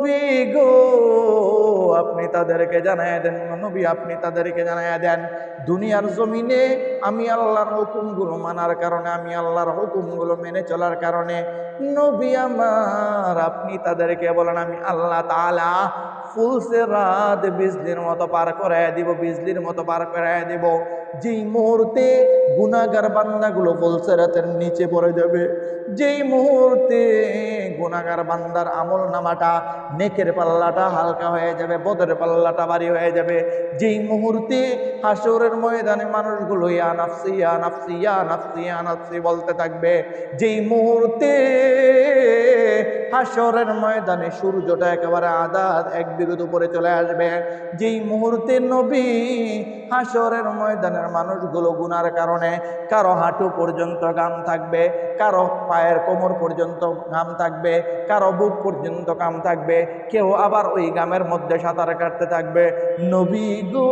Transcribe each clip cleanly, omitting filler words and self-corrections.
নবী গো আপনি তাদেরকে জানায় দেন, নবী আপনি তাদেরকে জানায় দেন, দুনিয়ার জমিনে আমি আল্লাহর হুকুমগুলো মানার কারণে, আমি আল্লাহর হুকুমগুলো মেনে চলার কারণে নবী আমার আপনি তাদেরকে বলেন আমি আল্লাহ তাআলা ফুলসে রাত বিজলির মতো পার করায় দিব, বিজলির মতো পার করায় দিব। যেই মুহূর্তে গুনাহগার বান্দাগুলো ফুলসে রাতের নিচে পড়ে যাবে, যেই মুহূর্তে গুনাহগার বান্দার আমল নামাটা, নেকের পাল্লাটা হালকা হয়ে যাবে, বদের পাল্লাটা ভারী হয়ে যাবে, যেই মুহূর্তে হাসরের ময়দানে মানুষগুলো ইয়া নাফসি ইয়া নাফসি ইয়া নাফসি ইয়া নাফসি বলতে থাকবে, যেই মুহূর্তে হাসরের ময়দানে সূর্যটা একেবারে আধা এক বিঘত উপরে চলে আসবে, যেই মুহূর্তে নবী হাসরের ময়দানের মানুষগুলো গুনার কারণে কারো হাঁটু পর্যন্ত ঘাম থাকবে, কারো পায়ের কোমর পর্যন্ত ঘাম থাকবে, কারো বুক পর্যন্ত ঘাম থাকবে, কেউ আবার ওই ঘামের মধ্যে সাঁতার কাটতে থাকবে। নবী গো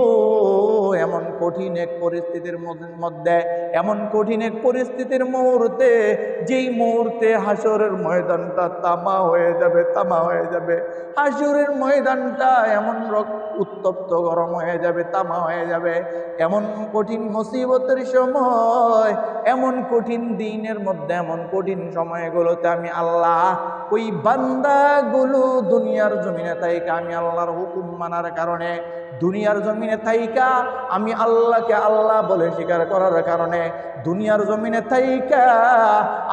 এমন কঠিন এক পরিস্থিতির মধ্যে, এমন কঠিন এক পরিস্থিতির মুহূর্তে, যেই মুহূর্তে হাসরের ময়দানটা তামা হয়ে যাবে, তামা হয়ে যাবে, হাসরের ময়দানটা এমন উত্তপ্ত গরম হয়ে যাবে, তামা হয়ে যাবে, এমন কঠিন মুসিবতের সময়, এমন কঠিন দিনের মধ্যে, এমন কঠিন সময়গুলোতে আমি আল্লাহ ওই বান্দাগুলো দুনিয়ার জমিনে তাইকা আমি আল্লাহর হুকুম মানার কারণে, দুনিয়ার জমিনে তাইকা আমি আল্লাহকে আল্লাহ বলে স্বীকার করার কারণে, দুনিয়ার জমিনে তাইকা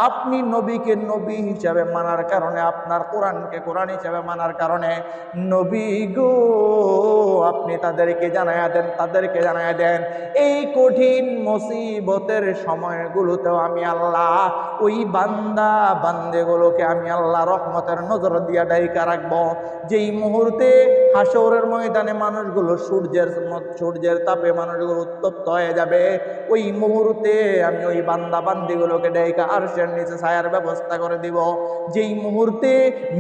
আপনি নবীকে নবী হিসাবে মানার কারণে, আপনার কোরআনকে কোরআন হিসাবে মানার কারণে নবী গো আপনি তাদেরকে জানায়া দেন, তাদেরকে জানায়া দেন এই কঠিন মুসিবতের সময়গুলোতেও আমি আল্লাহ ওই বান্দা বান্দেগুলোকে আমি আল্লাহ রহমতের নজর দিয়া ডাইকা রাখবো। যেই মুহূর্তে হাসরের ময়দানে মানুষগুলো সূর্যের তাপে মানুষগুলো উত্তপ্ত হয়ে যাবে, ওই মুহূর্তে আমি ওই বান্দা বান্দিগুলোকে ডাইকা আরশের নিচে ছায়ার ব্যবস্থা করে দিব। যেই মুহূর্তে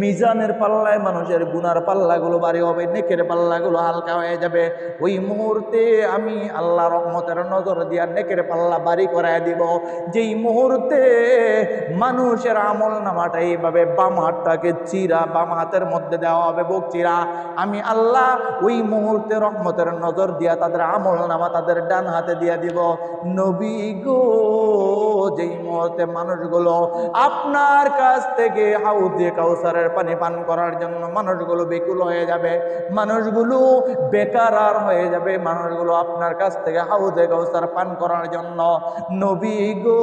মিজানের পাল্লায় মানুষের গুনার পাল্লাগুলো ভারী হবে, নেকের পাল্লাগুলো হালকা হয়ে যাবে, ওই মুহূর্তে আমি আল্লাহ রহমতের নজর দিয়া নেকের পাল্লা ভারী করায় দিব। যেই মুহূর্তে মানুষের আমল নামাটা এইভাবে বাম হাতটাকে চিরা, বাম হাতের মধ্যে দেওয়া হবে বুক চিরা, আমি আল্লাহ ওই মুহূর্তে রহমতের নজর দিয়া তাদের আমল নামা তাদের ডান হাতে দিয়া দিব। নবী গো যেই মুহূর্তে মানুষগুলো আপনার কাছ থেকে হাউজে কাউসারের পানি পান করার জন্য মানুষগুলো বেকুল হয়ে যাবে, মানুষগুলো বেকারার হয়ে যাবে, মানুষগুলো আপনার কাছ থেকে হাউজে কাউসার পান করার জন্য, নবী গো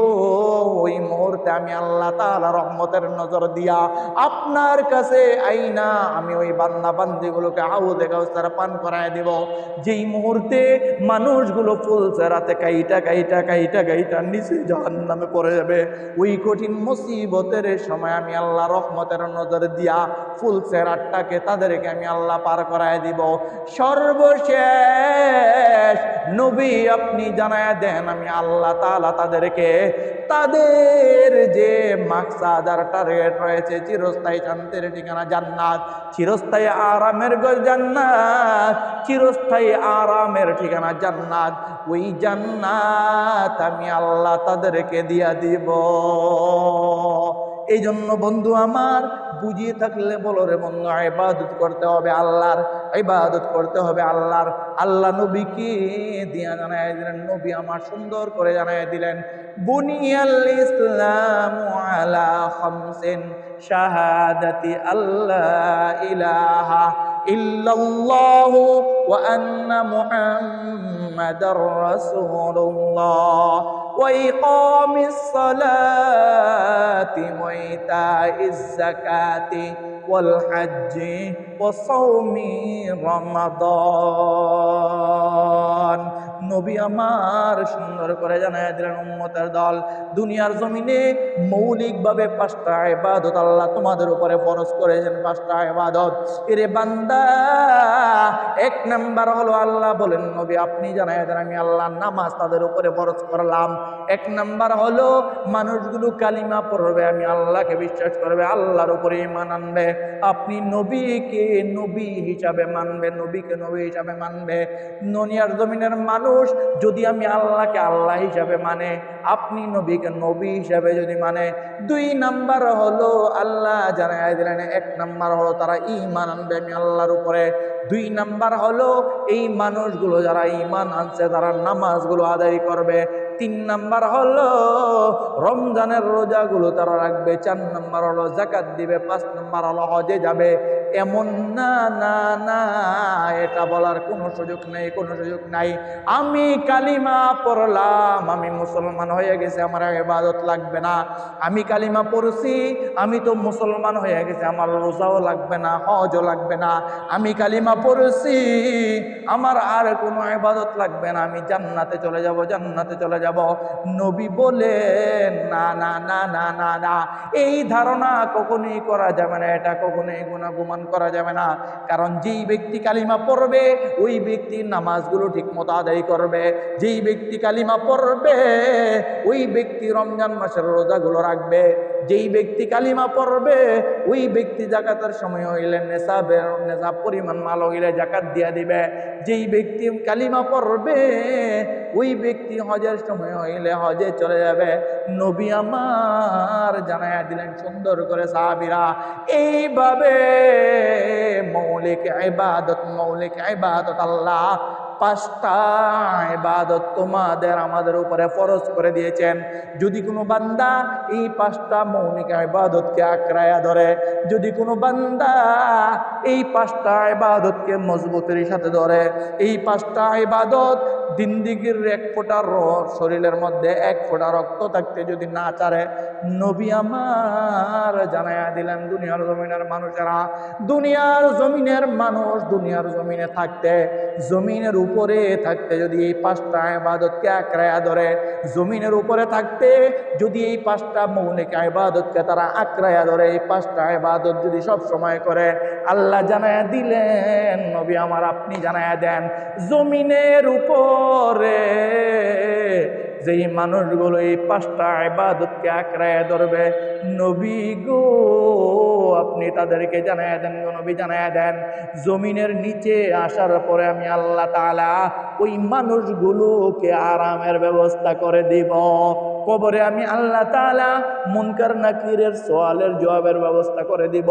ওই মুহূর্তে আমি আল্লাহ তাআলা রহমতের নজর দিয়া আপনার কাছে আইনা আমি ওই বান্দা বান্দিগুলোকে হাউজে কাউসার পান করায় দেব। যেই মুহূর্তে মানুষগুলো ফুলসে রাতে কাইটা কাইটা কাইটা কাইটা নিচে জাহান্নামে পড়ে যাবে, ওই কঠিন মুসিবতের সময় আমি আল্লাহ রহমতের নজর দিয়া ফুলসে রাতটাকে তাদেরকে আমি আল্লাহ পার করায় দিব। সর্বশেষ নবী আপনি জানায়া দেন আমি আল্লাহ তাআলা তাদেরকে তাদের যে মাকসাদ আর টার্গেট রয়েছে, চিরস্থায়ী শান্তির ঠিকানা জান্নাত, চিরস্থায়ী আরামের জান্নাত, চিরস্থায়ী আরামের ঠিকানা জান্নাত, ওই জান্নাত আমি আল্লাহ তাদেরকে দিয়া দিব। এই জন্য বন্ধু আমার বুঝিয়ে থাকলে বলো রে বন্ধু, ইবাদত করতে হবে আল্লাহর, ইবাদত করতে হবে আল্লাহর। আল্লাহ নবীকে দিয়া জানায় দিলেন, নবী আমার সুন্দর করে জানায় দিলেন, বুনিয়াল ইসলামু আলা খামসিন শাহাদাতি আল্লাহ ইলাহা ইল্লাল্লাহু ওয়া আন্না মুহাম্মাদার রাসূলুল্লাহ ওয়া ইকামিস সালাতি ওয়া ইতাইজ যাকাতি ওয়াল হজ্জি ওয়া সাওমি রমাদান। নবী আমার সুন্দর করে জানায় দিলেন, উম্মতের দল দুনিয়ার জমিনে মৌলিকভাবে 5টা ইবাদত আল্লাহ তোমাদের উপরে ফরজ করেছেন, 5টা ইবাদত। এরে বান্দা, 1 নাম্বার হলো আল্লাহ বলেন নবী আপনি জানায় দেন আমি আল্লাহ নামাজ তাদের উপরে ফরজ করলাম। এক নাম্বার হলো মানুষগুলো কালিমা পড়বে, আমি আল্লাহকে বিশ্বাস করবে, আল্লাহর উপরে ঈমান আনবে। আপনি নবীকে নবী হিসাবে মানবে, নবীকে নবী হিসাবে মানবে। দুনিয়ার জমিনের মানুষ যদি আমি আল্লাহকে আল্লাহ হিসাবে মানে, আপনি নবীকে নবী হিসাবে যদি মানে। দুই নাম্বার হলো আল্লাহ জানায় দিলেন, এক নাম্বার হলো তারা ঈমান আনবে আমি আল্লাহর উপরে। দুই নাম্বার হলো এই মানুষগুলো যারা ঈমান আনছে তারা নামাজগুলো আদায় করবে। তিন নাম্বার হলো রমজানের রোজাগুলো তারা রাখবে। চার নাম্বার হলো যাকাত দিবে। পাঁচ নাম্বার হলো হজে যাবে। এমন না না না, এটা বলার কোনো সুযোগ নেই, কোনো সুযোগ নাই। আমি কালিমা পড়লাম, আমি মুসলমান হয়ে গেছি, আমার ইবাদত লাগবে না। আমি কালিমা পড়ছি, আমি তো মুসলমান হয়ে গেছি, আমার রোজাও লাগবে না, হজও লাগবে না। আমি কালিমা পড়ছি, আমার আর কোনো ইবাদত লাগবে না, আমি জান্নাতে চলে যাব, জান্নাতে চলে যাব। নবী বলেন না না না না না না, এই ধারণা কখনোই করা যাবে না, এটা কখনোই গুনাগুমান করা যাবে না। কারণ যেই ব্যক্তি কালিমা পড়বে ওই ব্যক্তি নামাজগুলো ঠিক মতো আদায় করবে। যেই ব্যক্তি কালিমা পড়বে ওই ব্যক্তি রমজান মাসের রোজাগুলো রাখবে। যেই ব্যক্তি কালিমা পড়বে ওই ব্যক্তি জাকাতের সময় হইলে নেশাব পরিমাণ মাল হইলে জাকাত দিয়া দিবে। যেই ব্যক্তি কালিমা পড়বে ওই ব্যক্তি হজের সময় হইলে হজে চলে যাবে। নবী আমার জানায়া দিলেন সুন্দর করে সাহাবীরা। এইভাবে মৌলিক ইবাদত আল্লাহ পাঁচটা ইবাদত তোমাদের আমাদের উপরে ফরজ করে দিয়েছেন। যদি কোনো বান্দা এই পাঁচটা মৌলিক ইবাদতকে আঁকড়ায়া ধরে, যদি কোনো বান্দা এই পাঁচটা ইবাদতকে মজবুতের সাথে ধরে, এই পাঁচটা ইবাদত জিন্দেগীর এক ফোঁটা শরীরের মধ্যে এক ফোঁটা রক্ত থাকতে যদি না চারে, নবী আমার জানায়া দিলেন দুনিয়ার জমিনের মানুষেরা, দুনিয়ার জমিনের মানুষ দুনিয়ার জমিনে থাকতে, জমিনের উপরে থাকতে যদি এই পাঁচটা ইবাদতকে আঁকড়ায়া ধরে, জমিনের উপরে থাকতে যদি এই পাঁচটা মৌলিক ইবাদতকে তারা আঁকড়ায়া ধরে, এই পাঁচটা ইবাদত যদি সব সময় করে, আল্লাহ জানায়া দিলেন নবী আমার আপনি জানায়া দেন জমিনের উপরে যেই মানুষগুলো এই পাঁচটা ইবাদতকে আঁকড়ায়া ধরবে, নবী গো আপনি তাদেরকে জানায়া দেন, নবী জানায়া দেন জমিনের নিচে আসার পরে আমি আল্লাহ তাআলা ওই মানুষগুলোকে আরামের ব্যবস্থা করে দিব। কবরে আমি আল্লাহ তাআলা মুনকার নাকিরের সওয়ালের জবাবের ব্যবস্থা করে দিব।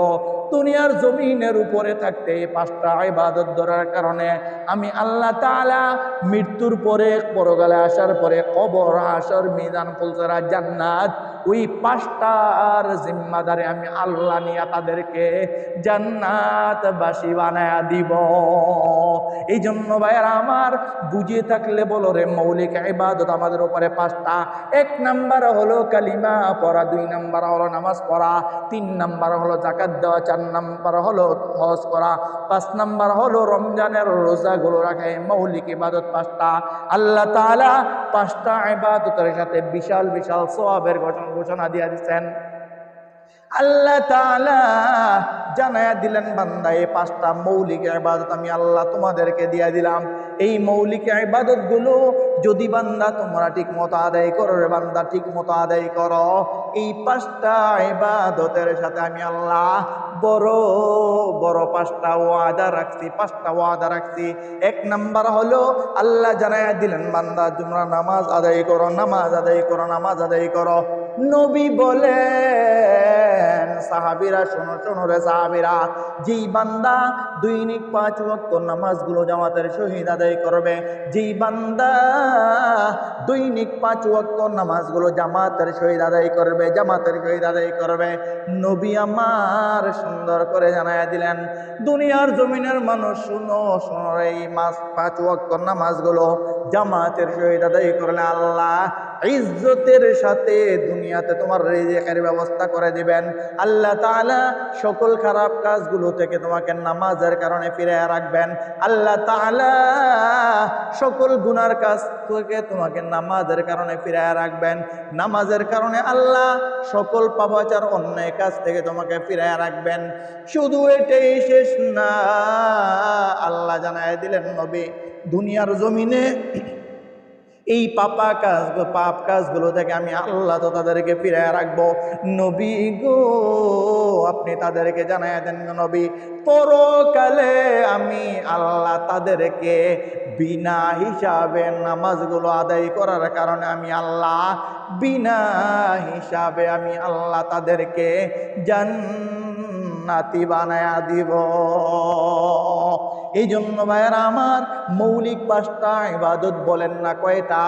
দুনিয়ার জমিনের উপরে থাকতে এই পাঁচটা ইবাদত ধরার কারণে আমি আল্লাহ তাআলা মৃত্যুর পরে পরকালে আসার পরে কবর, হাসর, মিজান, ফুলসরা, জান্নাত ওই পাঁচটার জিম্মাদারি আমি আল্লাহ নিয়ে তাদেরকে জান্নাতবাসী বানায়া দিব। এই জন্য ভাইয়েরা আমার বুঝিয়ে থাকলে বলো রে, মৌলিক ইবাদত আমাদের উপরে পাঁচটা। এক নাম্বার হলো কালিমা পড়া, দুই নাম্বার হলো নামাজ পড়া, তিন নাম্বার হলো যাকাত দেওয়া, চার নাম্বার হলো হজ করা, পাঁচ নাম্বার হলো রমজানের রোজাগুলো রাখা। এই মৌলিক ইবাদত পাঁচটা। আল্লাহ তাআলা পাঁচটা ইবাদতের সাথে বিশাল বিশাল সওয়াবের ঘোষণা দিয়ে দিচ্ছেন। আল্লাহ তাআলা জানায়া দিলেন বান্দা এই পাঁচটা মৌলিক ইবাদত আমি আল্লাহ তোমাদেরকে দিয়ে দিলাম। এই মৌলিক ইবাদত গুলো যদি বান্দা তোমরা ঠিক মতো আদায় করো রে বান্দা, ঠিক মতো আদায় করো, এই পাঁচটা ইবাদতের সাথে আমি আল্লাহ বড় বড় পাঁচটা ওয়াদা রাখছি, পাঁচটা ওয়াদা রাখছি। এক নাম্বার হলো আল্লাহ জানায়া দিলেন বান্দা তোমরা নামাজ আদায় করো, নামাজ আদায় করো, নামাজ আদায় করো। নবী বলেন সাহাবীরা শোনো শোনো রে সাহাবীরা, যেই বান্দা দৈনিক 5 ওয়াক্ত নামাজগুলো জামাতের সহিত আদায় করবে, যেই বান্দা দৈনিক 5 ওয়াক্ত নামাজগুলো জামাতের সহিত আদায় করবে, জামাতের সহিত আদায় করবে, নবী আমার সুন্দর করে জানায়া দিলেন দুনিয়ার জমিনের মানুষ শুনো শোনো রে, এই 5 ওয়াক্ত নামাজগুলো জামাতের সহিত আদায় করলে আল্লাহ ইজ্জতের সাথে দুনিয়াতে তোমার রিজিকের ব্যবস্থা করে দিবেন। আল্লাহ তাআলা সকল খারাপ কাজগুলো থেকে তোমাকে নামাজের কারণে ফিরিয়ে রাখবেন। আল্লাহ তাআলা সকল গুনার কাজ থেকে তোমাকে নামাজের কারণে ফিরিয়ে রাখবেন। নামাজের কারণে আল্লাহ সকল পাপাচার অন্যায় কাজ থেকে তোমাকে ফিরিয়ে রাখবেন। শুধু এটাই শেষ না, আল্লাহ জানায় দিলেন নবী দুনিয়ার জমিনে এই পাপ কাজগুলো থেকে আমি আল্লাহ তো তাদেরকে ফিরিয়ে রাখবো। নবী গো আপনি তাদেরকে জানায় দেন নবী, পরকালে আমি আল্লাহ তাদেরকে বিনা হিসাবে নামাজগুলো আদায় করার কারণে আমি আল্লাহ বিনা হিসাবে আমি আল্লাহ তাদেরকে জান্নাতি বানায়া দিব। এই জন্য ভাইয়েরা আমার, মৌলিক 5টা ইবাদত বলেন না কয়টা?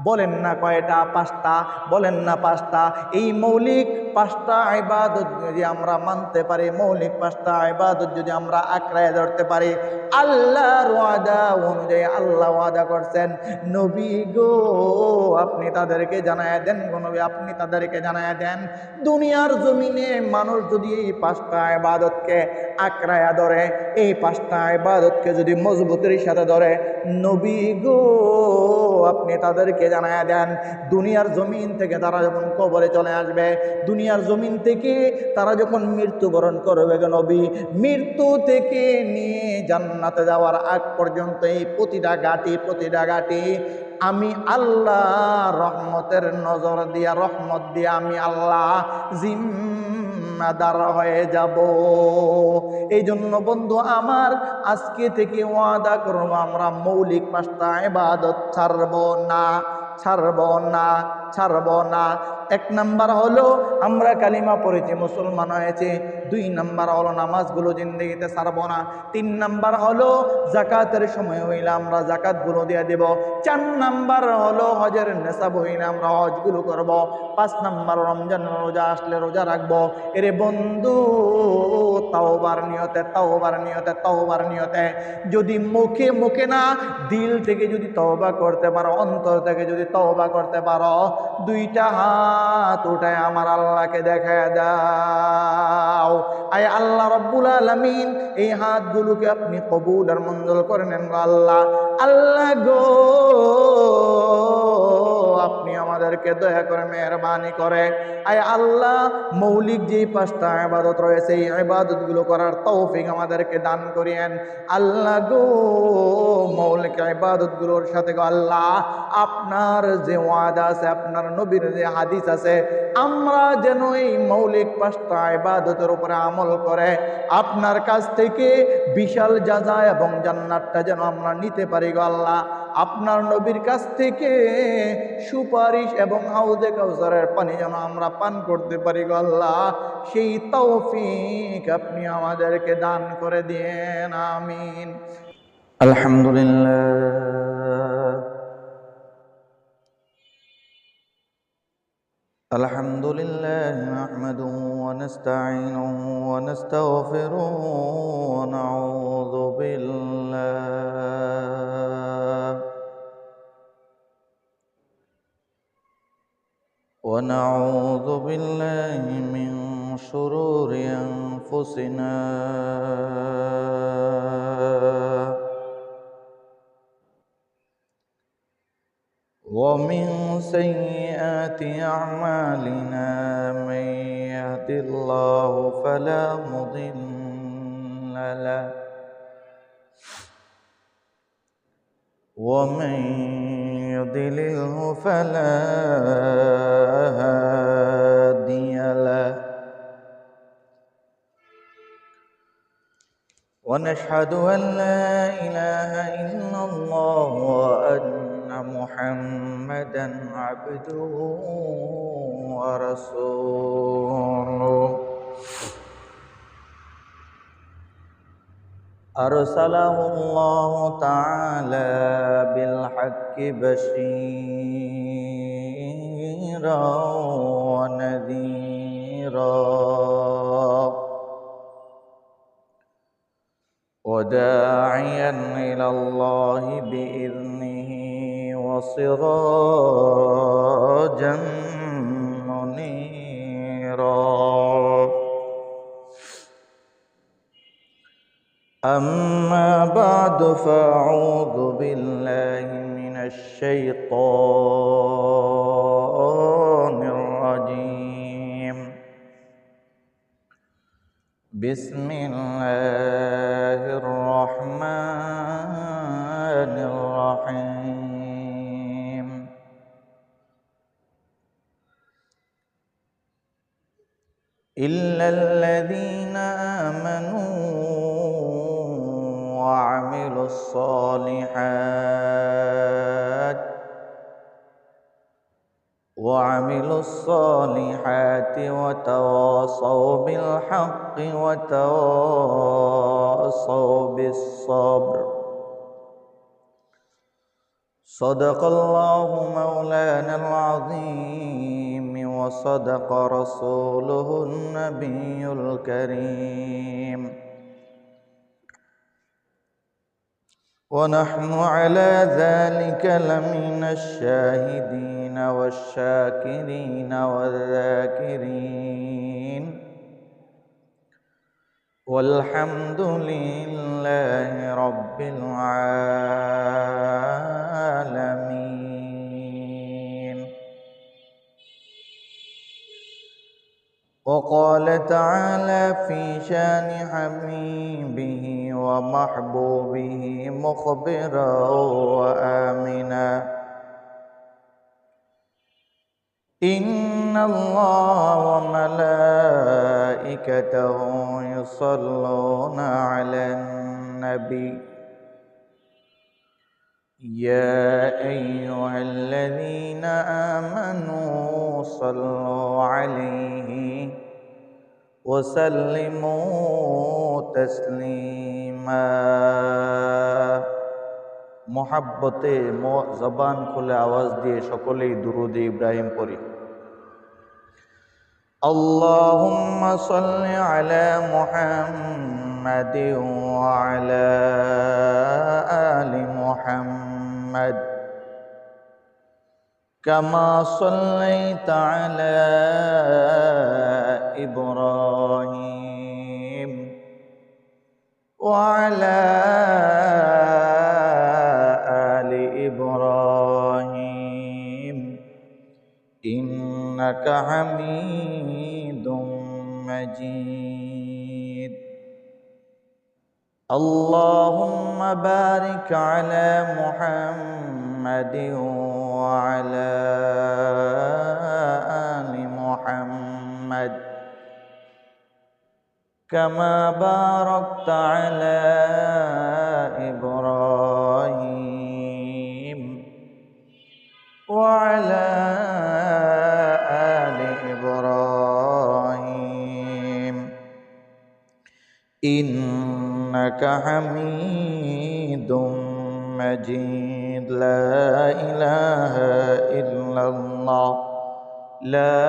বলেন না কয়টা? 5টা। বলেন না 5টা? এই মৌলিক 5টা ইবাদত যদি আমরা মানতে পারি, মৌলিক 5টা ইবাদত যদি আমরা আঁকড়ায় ধরতে পারি, আল্লাহর ওয়াদা অনুযায়ী আল্লাহ ওয়াদা করছেন, নবী গো আপনি তাদেরকে জানায় দেন গো নবী, আপনি তাদেরকে জানায় দেন, দুনিয়ার জমিনে মানুষ যদি এই 5টা ইবাদতকে আঁকড়ায়া ধরে, এই 5টা ইবাদতকে যদি মজবুতির সাথে ধরে, নবী গো আপনি তাদেরকে জানায় দেন, দুনিয়ার জমিন থেকে তারা যখন কবরে চলে আসবে, দুনিয়ার জমিন থেকে তারা যখন মৃত্যুবরণ করবে গো নবী, মৃত্যু থেকে নিয়ে জান্নাতে যাওয়ার আগ পর্যন্ত এই প্রতিটা ঘাটি আমি আল্লাহ রহমতের নজর দিয়া, রহমত দিয়া আমি আল্লাহ জিম্মাদার হয়ে যাব। এই জন্য বন্ধু আমার, আজকে থেকে ওয়াদা করবো আমরা মৌলিক 5টা ইবাদত ছাড়ব না। 1 নাম্বার হলো আমরা কালিমা পড়েছি, মুসলমান হয়েছে। 2 নাম্বার হলো নামাজগুলো জিন্দেগিতে ছাড়ব না। 3 নাম্বার হলো জাকাতের সময় হইলে আমরা জাকাতগুলো দিয়ে দেব। 4 নাম্বার হলো হজের নেশাব হইলে আমরা হজগুলো করব। 5 নাম্বার রমজানের রোজা আসলে রোজা রাখবো। এরে বন্ধু, তাওবার নিয়তে যদি মুখে না, দিল থেকে যদি তওবা করতে পারো, অন্তর থেকে যদি তওবা করতে পারো, 2টা হাত উঠায় আমার আল্লাহকে দেখায় দাও। আয় আল্লাহ রব্বুল আলামিন, এই হাতগুলোকে আপনি কবুল আর মঞ্জুর করে নেন গো আল্লাহ। আল্লাহ গো আপনি আমাদেরকে দয়া করে মেহরবানি করে আয় আল্লাহ মৌলিক যে 5টা ইবাদত রয়েছে, এই ইবাদতগুলো করার তৌফিক আমাদেরকে দান করিয়েন আল্লাহ গো। মৌলিক ইবাদতগুলোর সাথে গো আল্লাহ আপনার যে ওয়াদা আছে, আপনার নবীর যে হাদিস আছে, আমরা যেন এই মৌলিক 5টা ইবাদতের উপরে আমল করে আপনার কাছ থেকে বিশাল জাযা এবং জান্নাতটা যেন আমরা নিতে পারি গো আল্লাহ। আপনার নবীর কাছ থেকে সুপারিশ এবং হাউজে কাউসারের পানি যেন আমরা পান করতে পারি গো আল্লাহ, সেই তৌফিক আপনি আমাদেরকে দান করে দিয়েন, আমিন। আলহামদুলিল্লাহ নাহমাদুহু ওয়া নাস্তাঈনুহু ওয়া নাস্তাগফিরুহু ওয়া নাউযু বিল্লাহ ونعوذ بالله من شرور أنفسنا ومن سيئات أعمالنا من يهد الله فلا مضل له ومن يضلله فلا هادي له ونشهد أن لا إله إلا الله وأن محمدا عبده ورسوله أرسله الله تعالى بالحق بشيرا ونذيرا وداعيا إلى الله بإذنه وسراجا منيرا. أما بعد فأعوذ بالله من الشيطان الرجيم. بسم الله الرحمن الرحيم. وعملوا الصالحات وتواصوا بالحق وتواصوا بالصبر. صدق الله مولانا العظيم وصدق رسوله النبي الكريم، ونحن على ذلك لمن الشاهدين والشاكرين والذاكرين، والحمد لله رب العالمين. وقال تعالى في شان حبيبه ومحبوبه مخبرا وآمنا: إن الله وملائكته يصلون على النبي يا أيها الذين آمنوا صلوا عليه وسلموا تسليما। محبতে জবান খুলে আওয়াজ দিয়ে সকলেই দুরূদ ইব্রাহিম পড়ি। اللهم صل على محمد وعلى آل محمد كما صليت على إبراهيم وعلى آل إبراهيم إنك حميد مجيد. اللهم بارك على محمد وعلى آل محمد كما باركت على إبراهيم وعلى آل إبراهيم إنك حميد مجيد. لا إله إلا الله، لا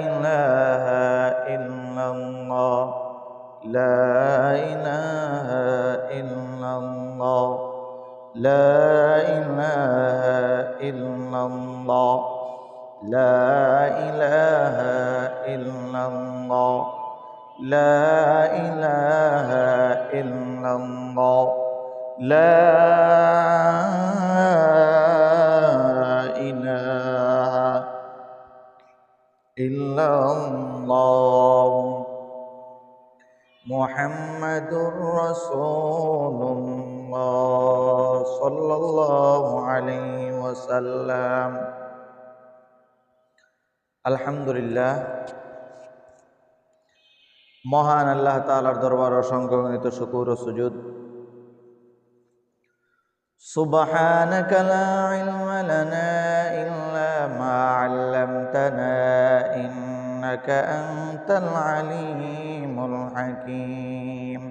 إله إلا الله، لا إله إلا الله، لا إله إلا الله، لا إله إلا الله، لا إله إلا الله، لا إله إلا الله محمد رسول الله صلى الله عليه وسلم। আলহামদুলিল্লাহ, মহান আল্লাহ তাআলার দরবার অসংখ্য গণিত শুকর ও সুজুদ। সুবহানাকা লা ইলমা লানা ইল্লা মা 'আল্লামতানা ইন্নাকা আনতাল আলিমুল হাকীম।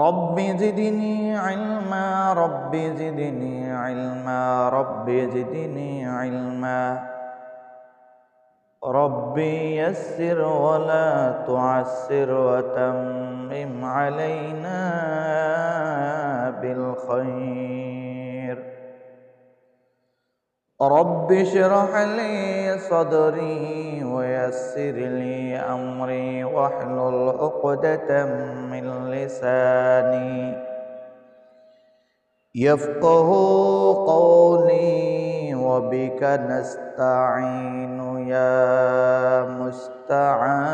রব্বি জিদনি ইলমা, রব্বি জিদনি ইলমা, রব্বি জিদনি ইলমা, রব্বি ইয়াসসির ওয়া লা তু'আসসির ওয়া তাম্মিম আলাইনা বিল খায়র। রব্বি ইশরাহ লি সাদরি ওয়া ইয়াসসির লি আমরি ওয়াহলুল উকদাতাম মিন লিসানি ইয়াফকাহু কওলি وبك نستعين يا مستعان।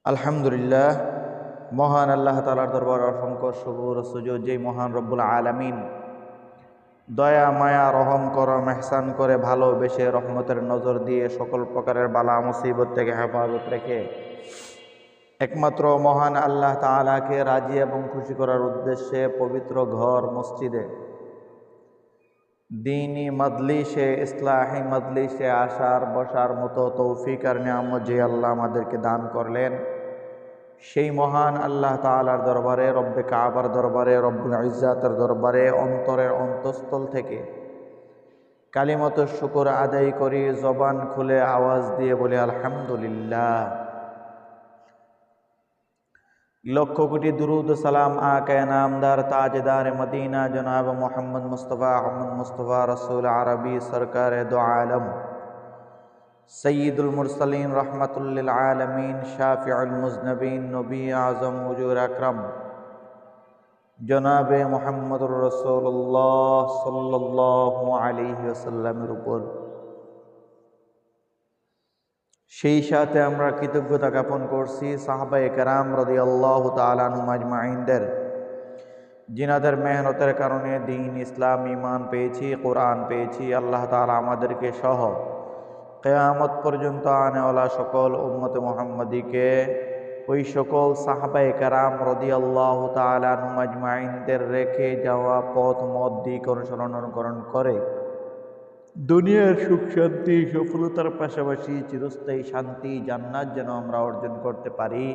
আলহামদুলিল্লাহ, মহান আল্লাহ তাআলার দরবার অসংখ্য শুকর ও সুজুদ, যে মহান রব্বুল আলামিন দয়া মায়া রহম করম এহসান করে ভালোবেসে রহমতের নজর দিয়ে সকল প্রকারের বালা মুসিবত থেকে হেফাজত রেখে একমাত্র মহান আল্লাহ তাআলাকে রাজি এবং খুশি করার উদ্দেশ্যে পবিত্র ঘর মসজিদে দ্বীনি মজলিসে ইসলাহি মজলিসে আসার বসার মতো তৌফিক আর নিয়ামত যে আল্লাহ আমাদেরকে দান করলেন, সেই মহান আল্লাহ তাআলার দরবারে, রব্বে কাবার দরবারে, রব্বুল ইজ্জাতের দরবারে অন্তরের অন্তঃস্থল থেকে কালিমত শুকর আদায় করি, জবান খুলে আওয়াজ দিয়ে বলি আলহামদুলিল্লাহ। লক্ষ কোটি দুরুদ সালাম আকায়ে নামদার তাজদার মদিনা জনাব মোহাম্মদ মুস্তফা আহমদ মুস্তফা রসুল আরবি সরকার দো আলম সৈয়দুল মুরসলিন রহমতুল্লিল আলমিন শাফিউল মুজনবিন নবী আজম হুজুর আকরম জনাবে মোহাম্মদুর রসুল্লাহ সাল্লাল্লাহু আলাইহি ওয়াসাল্লামের উপর, সেই সাথে আমরা কৃতজ্ঞতা জ্ঞাপন করছি সাহাবায়ে কেরাম রাদিয়াল্লাহু তাআলা আনহুম আজমাইনদের, জিনাদের মেহনতের কারণে দ্বীন ইসলাম ঈমান পেয়েছি, কোরআন পেয়েছি। আল্লাহ তাআলা আমাদেরকে সহ কিয়ামত পর্যন্ত আনেওয়ালা সকল উম্মতে মুহাম্মাদিকে ওই সকল সাহাবায়ে কেরাম রাদিয়াল্লাহু তাআলা আনহুম আজমাইনদের রেখে যাওয়া পথ মত দিক অনুসরণ করে দুনিয়ার সুখ শান্তি সফলতার পাশাপাশি চিরস্থায়ী শান্তি জান্নাত যেন আমরা অর্জন করতে পারি।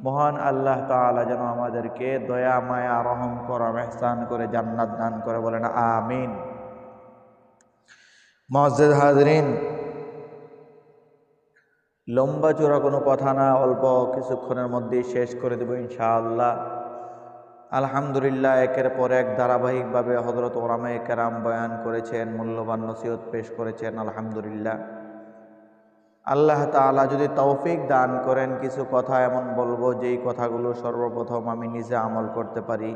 মহান আল্লাহ তাআলা যেন আমাদেরকে দয়া মায়া রহম করম ইহসান করে জান্নাত দান করে, বলেন আমিন। মুআজ্জাজ হাজরিন, লম্বা চূড়া কোনো কথা না, অল্প কিছুক্ষণের মধ্যেই শেষ করে দেব ইনশাআল্লাহ। আলহামদুলিল্লাহ, একের পর এক ধারাবাহিকভাবে হযরত উলামায়ে কেরাম বয়ান করেছেন, মূল্যবান নসিহত পেশ করেছেন। আলহামদুলিল্লাহ, আল্লাহ তাআলা যদি তৌফিক দান করেন, কিছু কথা এমন বলবো যেই কথাগুলো সর্বপ্রথম আমি নিজে আমল করতে পারি,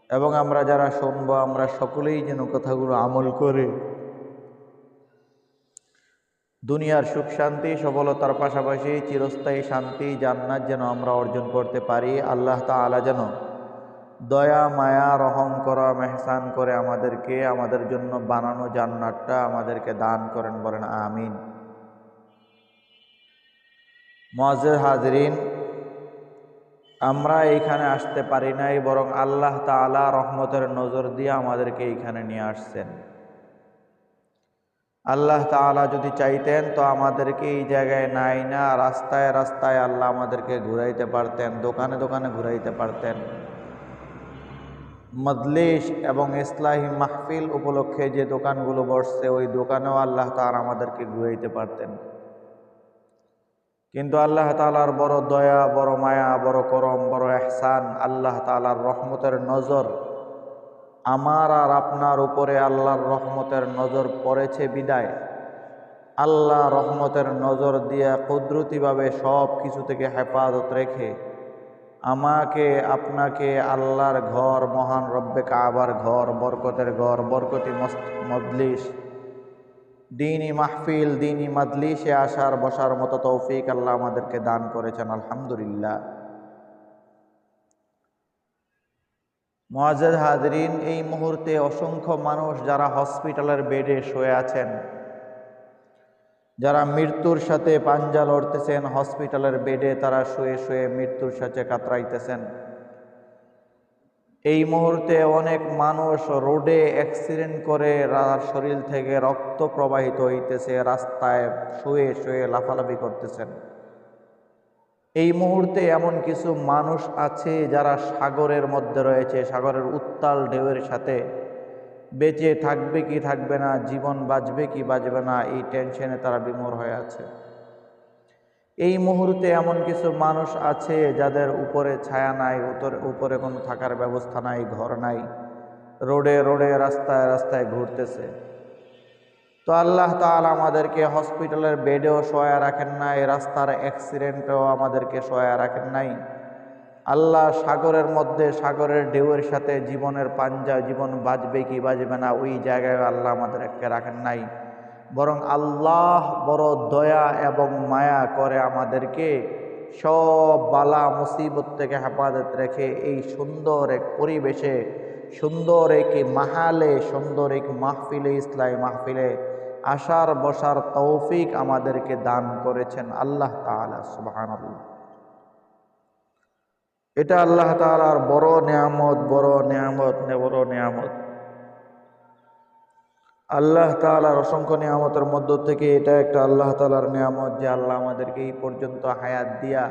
এবং আমরা যারা শুনবো আমরা সকলেই যেন কথাগুলো আমল করে দুনিয়ার সুখ শান্তি সফলতার পাশাপাশি চিরস্থায়ী শান্তি জান্নাত যেন আমরা অর্জন করতে পারি। আল্লাহ তাআলা যেন দয়া মায়া রহম করম ইহসান করে আমাদেরকে আমাদের জন্য বানানো জান্নাতটা আমাদেরকে দান করেন, বলেন আমিন। মুআজ্জাজ হাজরিন, আমরা এইখানে আসতে পারি নাই, বরং আল্লাহ তাআলা রহমতের নজর দিয়ে আমাদেরকে এইখানে নিয়ে আসছেন। আল্লাহ তাআলা যদি চাইতেন তো আমাদেরকে এই জায়গায় নাই না রাস্তায় রাস্তায় আল্লাহ আমাদেরকে ঘুরাইতে পারতেন, দোকানে দোকানে ঘুরাইতে পারতেন। মজলিস এবং ইসলাহি মাহফিল উপলক্ষে যে দোকানগুলো বসছে ওই দোকানেও আল্লাহ তাআলা আমাদেরকে ঘুরাইতে পারতেন, কিন্তু আল্লাহ তাআলার বড় দয়া, বড় মায়া, বড় করম, বড় ইহসান, আল্লাহ তাআলার রহমতের নজর আমার আর আপনার উপরে আল্লাহর রহমতের নজর পড়েছে বিদায় আল্লাহ রহমতের নজর দিয়ে কুদরতিভাবে সব কিছু থেকে হেফাজত রেখে আমাকে আপনাকে আল্লাহর ঘর, মহান রব্বে কাবার ঘর, বরকতের ঘর, বরকতি মজলিস, দ্বীনি মাহফিল, দ্বীনি মজলিসে আসার বসার মতো তৌফিক আল্লাহ আমাদেরকে দান করেছেন। আলহামদুলিল্লাহ। মুআজ্জাজ হাজরিন, এই মুহূর্তে অসংখ্য মানুষ যারা হসপিটালের বেডে শুয়ে আছেন, যারা মৃত্যুর সাথে পাঞ্জা লড়তেছেন, হসপিটালের বেডে তারা শুয়ে শুয়ে মৃত্যুর সাথে কাতরাইতেছেন। এই মুহূর্তে অনেক মানুষ রোডে অ্যাক্সিডেন্ট করে তার শরীর থেকে রক্ত প্রবাহিত হইতেছে, রাস্তায় শুয়ে শুয়ে লাফালাফি করতেছেন। এই মুহূর্তে এমন কিছু মানুষ আছে যারা সাগরের মধ্যে রয়েছে, সাগরের উত্তাল ঢেউয়ের সাথে বেঁচে থাকবে কি থাকবে না, জীবন বাঁচবে কি বাঁচবে না, এই টেনশনে তারা বিমূঢ় হয়ে আছে। এই মুহূর্তে এমন কিছু মানুষ আছে যাদের উপরে ছায়া নাই, উপরে কোনো থাকার ব্যবস্থা নাই, ঘর নাই, রোডে রোডে রাস্তায় রাস্তায় ঘুরতেছে। তো আল্লাহ তাআলা আমাদেরকে হসপিটালের বেডেও শোয়া রাখেন নাই, রাস্তার অ্যাক্সিডেন্টেও আমাদেরকে শোয়া রাখেন নাই। আল্লাহ সাগরের মধ্যে সাগরের ঢেউয়ের সাথে জীবনের পাঞ্জা, জীবন বাঁচবে কি বাঁচবে না, ওই জায়গায় আল্লাহ আমাদেরকে রাখেন নাই, বরং আল্লাহ বড় দয়া এবং মায়া করে আমাদেরকে সব বালা মুসিবত থেকে হেফাজত রেখে এই সুন্দর এক পরিবেশে সুন্দর এক মাহালে, সুন্দর এক মাহফিলে, ইসলামী মাহফিলে আসার বসার তৌফিক আমাদেরকে দান করেছেন আল্লাহ তাআলা। সুবহানাল্লাহ। এটা আল্লাহ তাআলার বড় নিয়ামত, বড় নিয়ামত, বড় নিয়ামত। আল্লাহ তাআলার অসংখ্য নিয়ামতের মধ্য থেকে এটা একটা আল্লাহ তাআলার নিয়ামত যে আল্লাহ আমাদেরকে এই পর্যন্ত হায়াত দিয়া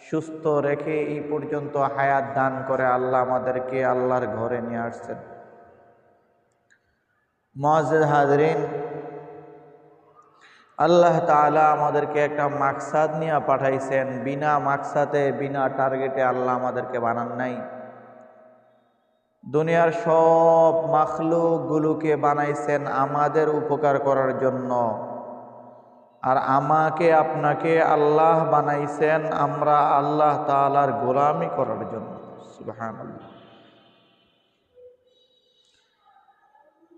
সুস্থ রেখে এই পর্যন্ত হায়াত দান করে আল্লাহ আমাদেরকে আল্লাহর ঘরে নিয়ে আসছেন। মুআজ্জিজ হাজরিন, আল্লাহ তাআলা আমাদেরকে একটা মাকসাদ নিয়ে পাঠাইছেন। বিনা মাকসাদে, বিনা টার্গেটে আল্লাহ আমাদেরকে বানান নাই। দুনিয়ার সব মাখলুকগুলোকে বানাইছেন আমাদের উপকার করার জন্য, আর আমাকে আপনাকে আল্লাহ বানাইছেন আমরা আল্লাহ তাআলার গোলামি করার জন্য। সুবহানাল্লাহ।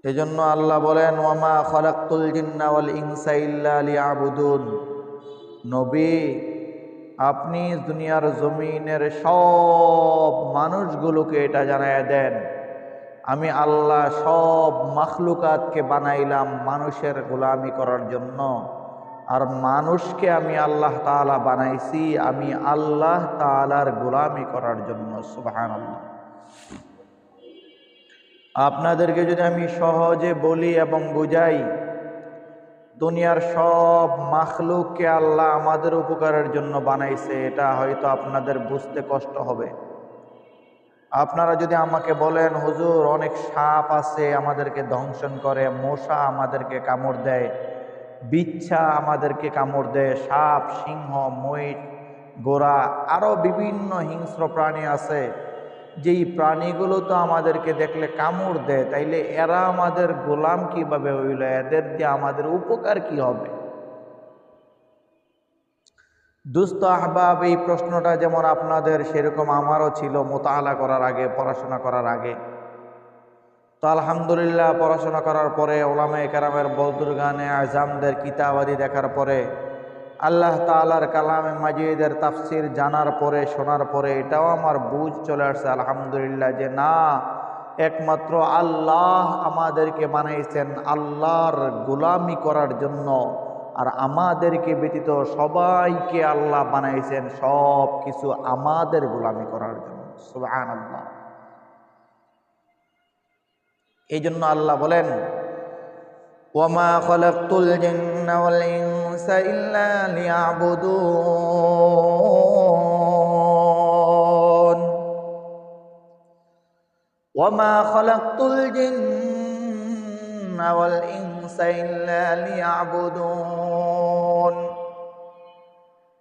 এজন্য আল্লাহ বলেন, ওয়ামা খালাকতুল জিন্না ওয়াল ইনসা ইল্লা লিয়াবুদুন। নবী, আপনি দুনিয়ার জমিনের সব মানুষগুলোকে এটা জানায় দেন, আমি আল্লাহ সব মাখলুকাতকে বানাইলাম মানুষের গোলামি করার জন্য, আর মানুষকে আমি আল্লাহ তাআলা বানাইছি আমি আল্লাহ তাআলার গোলামি করার জন্য। সুবহানাল্লাহ। আপনাদেরকে যদি আমি সহজে বলি এবং বুঝাই, দুনিয়ার সব মাখলুককে আল্লাহ আমাদের উপকারের জন্য বানাইছে, এটা হয়তো আপনাদের বুঝতে কষ্ট হবে। আপনারা যদি আমাকে বলেন, হুজুর অনেক সাপ আছে আমাদেরকে দংশন করে, মশা আমাদেরকে কামড় দেয়, বিচ্ছা আমাদেরকে কামড় দেয়, সাপ, সিংহ, ময়ূর, ঘোড়া, আরো বিভিন্ন হিংস্র প্রাণী আছে, যেই প্রাণীগুলো তো আমাদেরকে দেখলে কামড় দেয়, তাইলে এরা আমাদের গোলাম কিভাবে হইল? এদের দিয়ে আমাদের উপকার কি হবে? দুস্থ আহবাব, এই প্রশ্নটা যেমন আপনাদের সেরকম আমারও ছিল মুতাআলা করার আগে, পড়াশোনা করার আগে। তো আলহামদুলিল্লাহ পড়াশোনা করার পরে, ওলামায়ে কেরামের বুজুর্গানে আযমদের কিতাবাদি দেখার পরে, আল্লাহ তাআলার কালামে মাজিদের তাফসির জানার পরে, শোনার পরে এটাও আমার বুঝ চলে আসছে আলহামদুলিল্লাহ, যে না, একমাত্র আল্লাহ আমাদেরকে বানাইছেন আল্লাহর গোলামি করার জন্য, আর আমাদেরকে ব্যতীত সবাইকে আল্লাহ বানাইছেন সব কিছু আমাদের গোলামি করার জন্য। সুবহানাল্লাহ। এই জন্য আল্লাহ বলেন, ওয়ামা খালাকতুল জিন্না ওয়াল ইনসা ইল্লা লিয়াবুদুন। ওয়ামা খালাকতুল জিন্না ওয়াল ইনসা ইল্লা লিয়াবুদুন।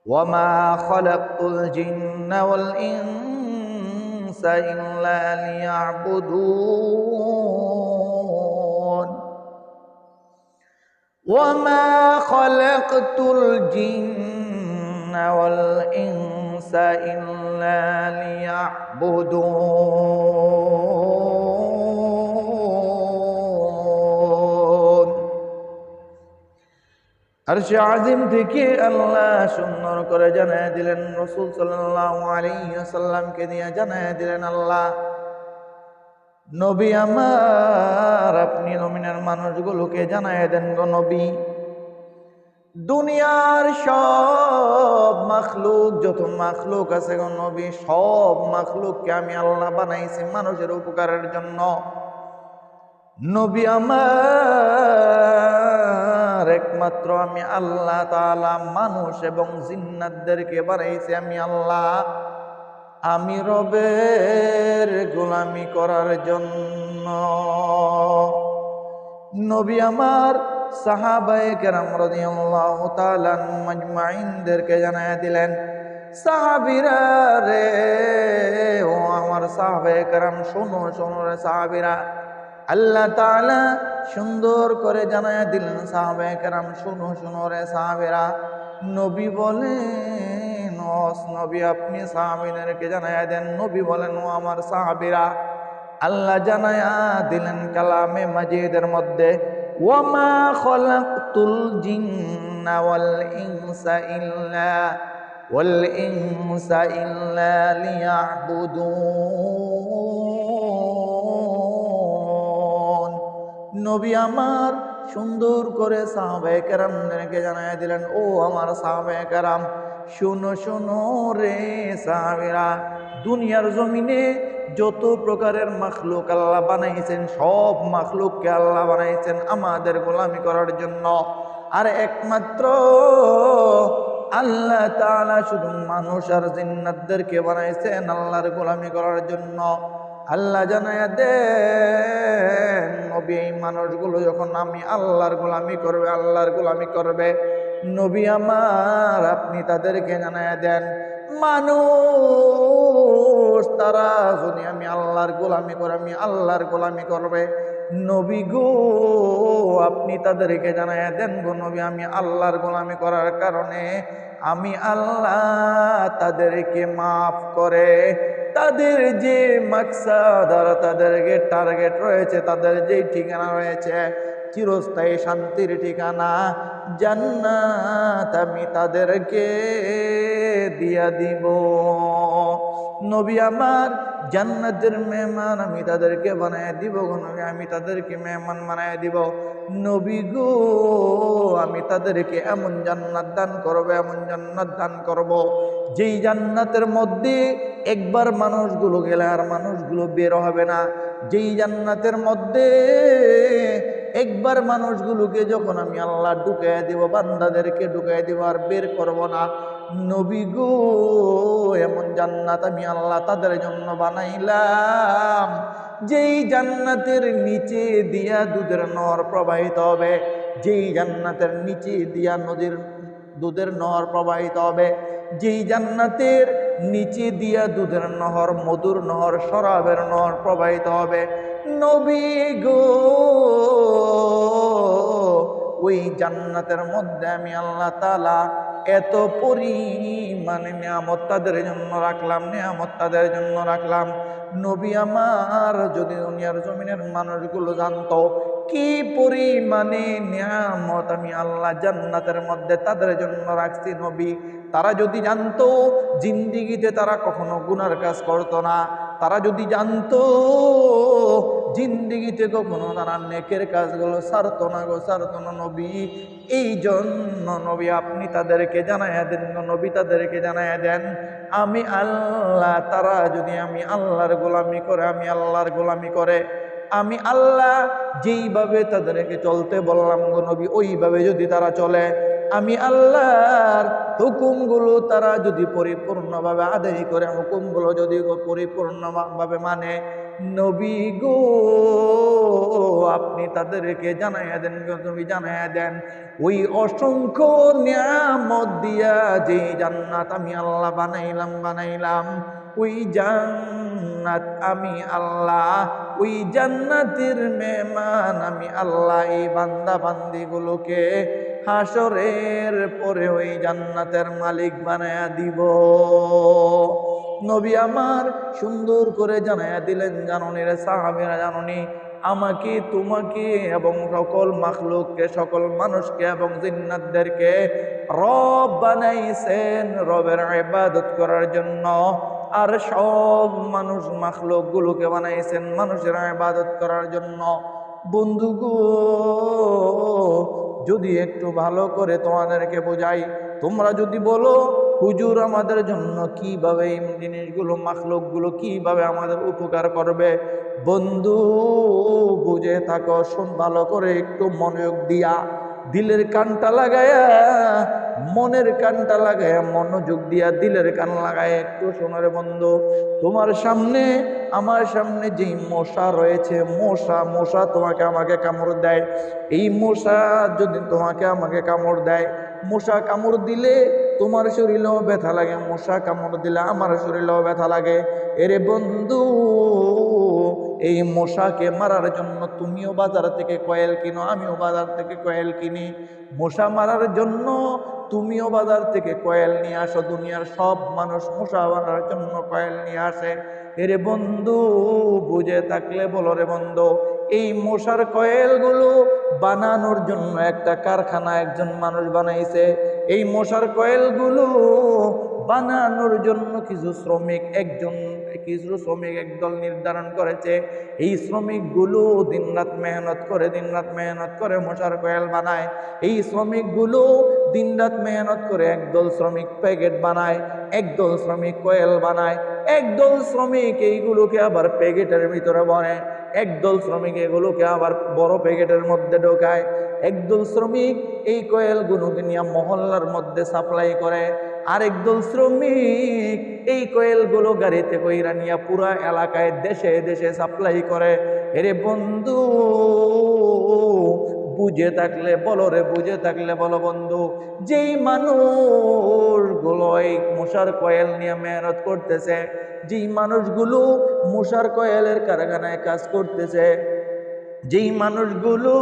ওয়ামা খালাকতুল জিন্না ওয়াল ইনসা ইল্লা লিয়াবুদুন। وما خلقت الجن والإنس إلا ليعبدون। আরশে আজিম থেকে আল্লাহ সুন্দর করে জানায় দিলেন, রাসূল সাল্লাল্লাহু আলাইহি ওয়াসাল্লামকে দিয়ে জানায় দিলেন, আল্লাহ নবী আমার, আপনি নমিনের মানুষগুলোকে জানায় দেন গো নবী, দুনিয়ার সব মাখলুক, যত মাখলুক আছে গো নবী, সব মাখলুককে আমি আল্লাহ বানাইছি মানুষের উপকারের জন্য। নবী আমার, একমাত্র আমি আল্লাহ তাআলা মানুষ এবং জিন্নাতদেরকে বানাইছি আমি আল্লাহ, আমি রবের গোলামি করার জন্য। নবী আমার সাহাবায়ে কেরাম রাদিয়াল্লাহু তাআলা মাজমাইনদেরকে জানায় দিলেন, সাহাবীরা রে, ও আমার সাহাবায়ে কেরাম, শোনো শোনো রে সাহাবীরা। আল্লাহ তাআলা সুন্দর করে জানায় দিলেন, সাহাবায়ে কেরাম শোনো শোনো রে সাহাবীরা। নবী বলেন, ও নবী আপনি সাহাবীদেরকে জানায়া দেন। নবী বলেন, ও আমার সাহাবীরা, আল্লাহ জানায়া দিলেন কালামে মাজিদের মধ্যে, ওয়ামা খালাকতুল জিন্না ওয়াল ইনসা ইল্লা লিয়াবুদুন। নবী আমার সুন্দর করে সাহাবায়ে কেরামদেরকে জানায় দিলেন, ও আমার সাহাবায়ে কেরাম, শুনো শুনো রে সাহাবীরা, দুনিয়ার জমিনে যত প্রকারের মাখলুক আল্লাহ বানাইছেন, সব মাখলুককে আল্লাহ বানাইছেন আমাদের গোলামি করার জন্য। আর একমাত্র আল্লাহ তাআলা শুধু মানুষ আর জিন্নাতদেরকে বানাইছেন আল্লাহর গোলামি করার জন্য। আল্লাহ জানায়া দেন, নবী এই মানুষগুলো যখন আমি আল্লাহর গোলামি করবে, আল্লাহর গোলামি করবে, নবী আমার আপনি তাদেরকে জানায়া দেন, মানুষ তারা যদি আমি আল্লাহর গোলামি করে, আমি আল্লাহর গোলামি করবে, নবী গো আপনি তাদেরকে জানায়া দেন গো নবী, আমি আল্লাহর গোলামি করার কারণে আমি আল্লাহ তাদেরকে মাফ করে, তাদের যে মাকসাদ আর তাদের যে টার্গেট রয়েছে, তাদের যে ঠিকানা রয়েছে চিরস্থায়ী শান্তির ঠিকানা জান্নাত, আমি তাদেরকে দিয়া দিব। নবী আমার জান্নাতের মেহমান আমি তাদেরকে বানায় দিব গো নবী, আমি তাদেরকে মেহমান বানায় দিব। নবী গো আমি তাদেরকে এমন জান্নাত দান করব, এমন জান্নাত দান করব, যেই জান্নাতের মধ্যে একবার মানুষগুলো গেলে আর মানুষগুলো বের হবে না, যেই জান্নাতের মধ্যে একবার মানুষগুলোকে যখন আমি আল্লাহ ঢুকাইয়া দিব, বান্দাদেরকে ঢুকাইয়া দিব, আর বের করব না। নবী গো এমন জান্নাত আমি আল্লাহ তাদের জন্য বানাইলাম, যেই জান্নাতের নিচে দিয়া দুধের নহর প্রবাহিত হবে, যেই জান্নাতের নিচে দিয়া নদীর দুধের নহর প্রবাহিত হবে, যেই জান্নাতের নিচে দিয়া দুধের নহর, মধুর নহর, শরাবের নহর প্রবাহিত হবে। নবী গো ওই জান্নাতের মধ্যে আমি আল্লাহ তাআলা এত পরিমাণে নিয়ামত তাদের জন্য রাখলাম, নিয়ামত তাদের জন্য রাখলাম। নবী আমার যদি দুনিয়ার জমিনের মানুষগুলো জানতো কি পরিমাণে নিয়ামত আমি আল্লাহ জান্নাতের মধ্যে তাদের জন্য রাখছি নবী, তারা যদি জানতো জিন্দিগিতে তারা কখনো গুনার কাজ করতো না, তারা যদি জানতো জিন্দিগিতে কখনো তারা নেকের কাজগুলো ছাড়তো না গো, ছাড়তো না নবী। এই জন্য নবী আপনি তাদেরকে জানাইয়া দেন গো নবী, তাদেরকে জানাইয়া দেন আমি আল্লাহ, তারা যদি আমি আল্লাহর গোলামি করে, আমি আল্লাহর গোলামি করে, আমি আল্লাহ যেইভাবে তাদেরকে চলতে বললাম গো নবী, ওইভাবে যদি তারা চলে, আমি আল্লাহর হুকুমগুলো তারা যদি পরিপূর্ণভাবে আদায় করে, হুকুমগুলো যদি পরিপূর্ণভাবে মানে, নবী গো আপনি তাদেরকে জানাইয়া দেন গো নবী, জানাইয়া দেন ওই অসংখ্য নিয়ামত দিয়া যে জান্নাত আমি আল্লাহ বানাইলাম, ওই জান্নাত আমি আল্লাহ, ওই জান্নাতের মেহমান আমি আল্লাহ এই বান্দা বান্দিগুলোকে হাসরের পরে ওই জান্নাতের মালিক বানায়া দিব। নবী আমার সুন্দর করে জানায়া দিলেন, জাননি রে সাহাবীরা, জাননি আমাকে তোমাকে এবং সকল মাখলুককে, সকল মানুষকে এবং জিন্নাতদেরকে রব বানাইছেন রবের ইবাদত করার জন্য, আর সব মানুষ মাখলুকগুলোকে বানাইছেন মানুষের ইবাদত করার জন্য। বন্ধুগো যদি একটু ভালো করে তোমাদেরকে বোঝাই, তোমরা যদি বলো হুজুর আমাদের জন্য কিভাবে এই জিনিসগুলো, মাখলুকগুলো কিভাবে আমাদের উপকার করবে, বন্ধু বুঝে থাকো, শোন ভালো করে, একটু মনোযোগ দিয়া, দিলের কানটা লাগায়া, মনের কানটা লাগায়া, মনোযোগ দিয়া দিলের কান লাগায় একটু শোনো রে বন্ধু। তোমার সামনে আমার সামনে যেই মশা রয়েছে, মশা তোমাকে আমাকে কামড় দেয়, এই মশা যদি তোমাকে আমাকে কামড় দেয়, মশা কামড় দিলে তোমার শরীরেও ব্যথা লাগে, মশা কামড় দিলে আমার শরীরেও ব্যথা লাগে। এরে বন্ধু এই মশাকে মারার জন্য তুমিও বাজার থেকে কয়েল কিনো, আমিও বাজার থেকে কয়েল কিনি। মশা মারার জন্য তুমিও বাজার থেকে কয়েল নিয়ে আসো, দুনিয়ার সব মানুষ মশা মারার জন্য কয়েল নিয়ে আসে। এরে বন্ধু বুঝে থাকলে বলো রে বন্ধু, এই মশার কয়েলগুলো বানানোর জন্য একটা কারখানা একজন মানুষ বানাইছে। এই মশার কয়েলগুলো বানানোর জন্য কিছু শ্রমিক একদল নির্ধারণ করেছে। এই শ্রমিকগুলো দিনরাত মেহনত করে মশার কয়েল বানায়। এই শ্রমিকগুলো দিনরাত মেহনত করে একদল শ্রমিক প্যাকেট বানায়, একদল শ্রমিক কয়েল বানায়, একদল শ্রমিক এইগুলোকে আবার প্যাকেটের ভিতরে ভরে, একদল শ্রমিক এগুলোকে আবার বড় প্যাকেটের মধ্যে ঢোকায়, একদল শ্রমিক এই কয়েলগুলোকে নিয়ে মহল্লার মধ্যে সাপ্লাই করে, আরেকদল শ্রমিক এই কয়েলগুলো গাড়িতে কইরা নিয়ে পুরা এলাকায় দেশে দেশে সাপ্লাই করে। এরে বন্ধু, বুঝে থাকলে বলো রে, বুঝে থাকলে বলো বন্ধু, যেই মানুষগুলো এই মশার কয়েল নিয়ে মেহনত করতেছে, যেই মানুষগুলো মশার কয়েলের কারখানায় কাজ করতেছে, যেই মানুষগুলো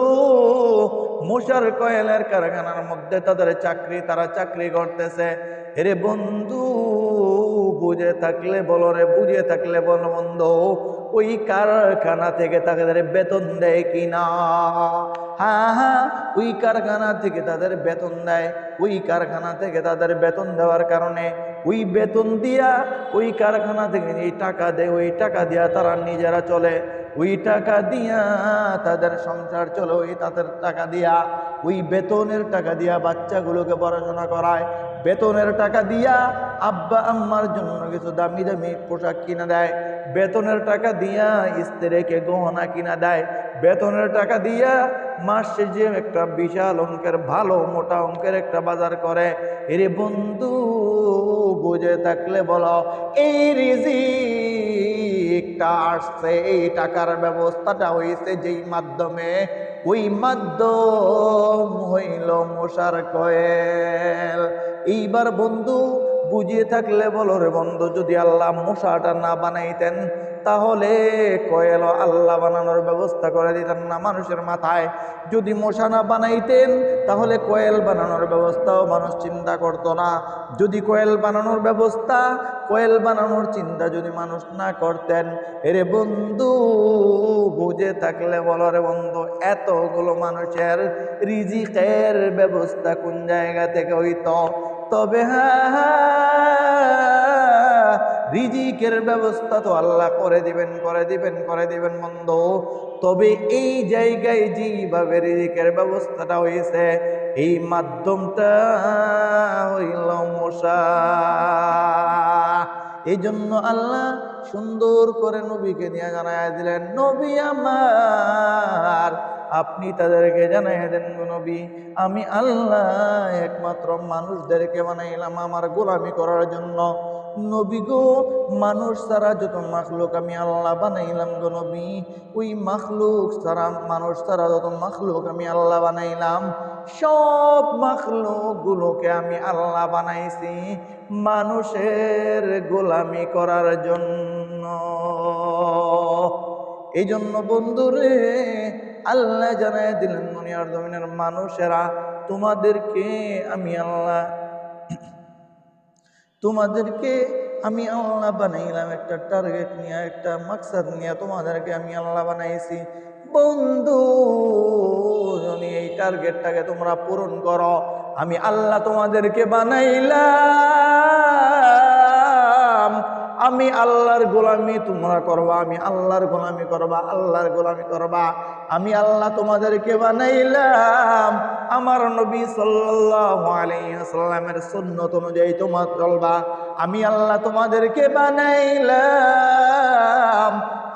মশার কয়েলের কারখানার মধ্যে তারা চাকরি করতেছে, এরে বন্ধু বুঝে থাকলে বলো রে, বুঝে থাকলে বলো বন্ধু, ওই কারখানা থেকে তাদের বেতন দেয় কিনা? হ্যাঁ, ওই কারখানা থেকে তাদের বেতন দেয়। ওই কারখানা থেকে তাদের বেতন দেওয়ার কারণে ওই বেতন দিয়া, ওই কারখানা থেকে এই টাকা দেয়, ওই টাকা দিয়া তারা নিজেরা চলে, ওই টাকা দিয়া তাদের সংসার চলে, ওই তাদের টাকা দিয়া, ওই বেতনের টাকা দিয়া বাচ্চাগুলোকে পড়াশোনা করায়, বেতনের টাকা দিয়া আব্বা আম্মার জন্য কিছু দামি দামি পোশাক কিনা দেয়, বেতনের টাকা দিয়া স্ত্রীকে গহনা কিনা দেয়, বেতনের টাকা দিয়া মাস শেষে একটা বিশাল অঙ্কের ভালো মোটা অঙ্কের একটা বাজার করে। এরে বন্ধু বুঝে থাকলে বলো, এই রিজিকটা আসছে, এই টাকার ব্যবস্থাটা হয়েছে যেই মাধ্যমে, ওই মাধ্যম হইল মশার কয়েল। এইবার বন্ধু বুঝিয়ে থাকলে বলো রে বন্ধু, যদি আল্লাহ মশাটা না বানাইতেন তাহলে কয়েল আল্লাহ বানানোর ব্যবস্থা করে দিতেন না মানুষের মাথায়। যদি মশা না বানাইতেন তাহলে কয়েল বানানোর ব্যবস্থাও মানুষ চিন্তা করতো না। যদি কয়েল বানানোর ব্যবস্থা, কয়েল বানানোর চিন্তা যদি মানুষ না করতেন, এরে বন্ধু বুঝে থাকলে বলো রে বন্ধু, এতগুলো মানুষের রিজিকের ব্যবস্থা কোন জায়গা থেকে হইতো? তবে হ্যাঁ, রিজিকের ব্যবস্থা তো আল্লাহ করে দিবেন বন্ধু। তবে এই জায়গায় যেভাবে রিজিকের ব্যবস্থাটা হয়েছে, এই মাধ্যমটা হইল মশা। এই জন্য আল্লাহ সুন্দর করে নবীকে নিয়ে জানায় দিলেন, নবী আমার, আপনি তাদেরকে জানাই দেন গো নবী, আমি আল্লাহ একমাত্র মানুষদেরকে বানাইলাম আমার গোলামি করার জন্য। নবী গো, মানুষ ছাড়া যত মাখলুক আমি আল্লাহ বানাইলাম গো নবী, ওই মাখলুক ছাড়া, মানুষ ছাড়া যত মাখলুক আমি আল্লাহ বানাইলাম, সব মাখলুক গুলোকে আমি আল্লাহ বানাইছি মানুষের গোলামি করার জন্য। এই জন্য বন্ধুরে আল্লাহ জানায় দিলেন, দুনিয়ার জমিনের মানুষেরা, তোমাদেরকে আমি আল্লাহ বানাইলাম একটা টার্গেট নিয়ে, একটা মাকসাদ নিয়ে তোমাদেরকে আমি আল্লাহ বানাইছি। বন্ধু যদি এই টার্গেটটাকে তোমরা পূরণ করো, আমি আল্লাহ তোমাদেরকে বানাইলাম, আমি আল্লাহর গোলামি তোমরা করবা, আমি আল্লাহর গোলামি করবা, আল্লাহর গোলামি করবা। আমি আল্লাহ তোমাদেরকে বানাইলাম, আমার নবী সাল্লাল্লাহু আলাইহি ওয়াসাল্লামের সুন্নাত অনুযায়ী তোমরা চলবা। আমি আল্লাহ তোমাদেরকে বানাইলাম,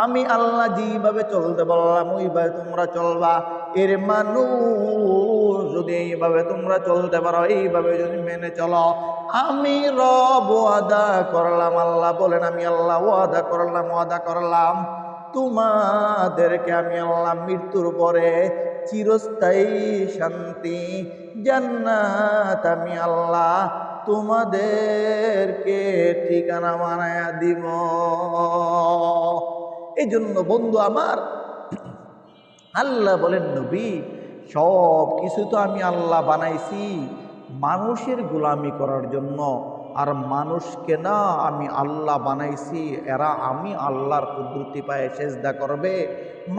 আমি আল্লাহ যেভাবে চলতে বললাম ওইভাবে তোমরা চলবা। এর মানুষ যদি এইভাবে তোমরা চলতে পারো, এইভাবে যদি মেনে চলো, আমি রব ওয়াদা করলাম, আল্লাহ বলেন আমি আল্লাহ ওয়াদা করলাম তোমাদেরকে আমি আল্লাহ মৃত্যুর পরে চিরস্থায়ী শান্তি জান্নাত আমি আল্লাহ তোমাদেরকে ঠিকানা বানায়া দিব। এই জন্য বন্ধু আমার, আল্লাহ বলেন নবী, সব কিছু তো আমি আল্লাহ বানাইছি মানুষের গোলামি করার জন্য, আর মানুষকে না আমি আল্লাহ বানাইছি, এরা আমি আল্লাহর কুদরতি পায়ে সেজদা করবে।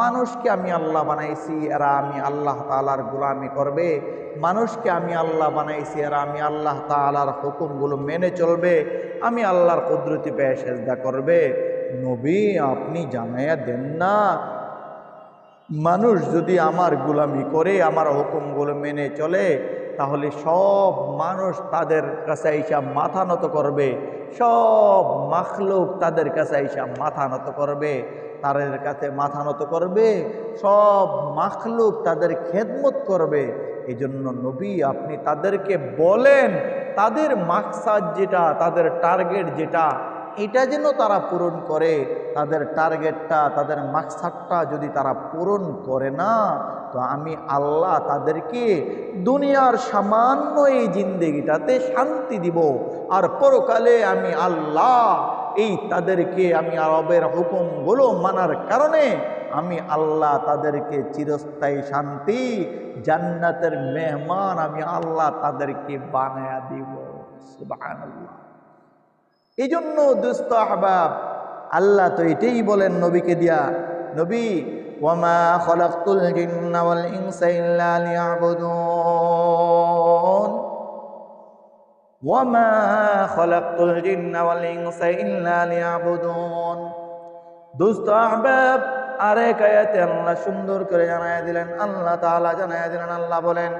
মানুষকে আমি আল্লাহ বানাইছি, এরা আমি আল্লাহ তাআলার গোলামি করবে। মানুষকে আমি আল্লাহ বানাইছি, এরা আমি আল্লাহ তাআলার হুকুমগুলো মেনে চলবে, আমি আল্লাহর কুদরতি পায়ে সেজদা করবে। নবী আপনি জানাইয়া দেন না, মানুষ যদি আমার গোলামি করে, আমার হুকুমগুলো মেনে চলে, তাহলে সব মানুষ তাদের কাছে আইসা মাথা নত করবে, সব মাখলুক তাদের কাছে আইসা মাথা নত করবে, তাদের কাছে মাথা নত করবে, সব মাখলুক তাদের খেদমত করবে। এই জন্য নবী আপনি তাদেরকে বলেন, তাদের মাকসাদ যেটা, তাদের টার্গেট যেটা, এটা যেন তারা পূরণ করে। তাদের টার্গেটটা, তাদের মাকসাদটা যদি তারা পূরণ করে না, তো আমি আল্লাহ তাদেরকে দুনিয়ার সামান্য এই জিন্দেগিটাতে শান্তি দিব, আর পরকালে আমি আল্লাহ তাদেরকে আমি রবের হুকুমগুলো মানার কারণে আমি আল্লাহ তাদেরকে চিরস্থায়ী শান্তি, জান্নাতের মেহমান আমি আল্লাহ তাদেরকে বানায়া দিব। সুবহানাল্লাহ। এই জন্য দোস্ত আহবাব, আল্লাহ তো এটাই বলেন নবীকে দিয়া, নবী ওয়ামা খলাকতুল জিন্না ওয়াল ইনসা ইল্লা লিয়াবুদুন, ওয়ামা খলাকতুল জিন্না ওয়াল ইনসা ইল্লা লিয়াবুদুন। দোস্ত আহবাব, আরেক আয়াতে আল্লাহ সুন্দর করে জানায়া দিলেন, আল্লাহ তাআলা জানায়া দিলেন, আল্লাহ বলেন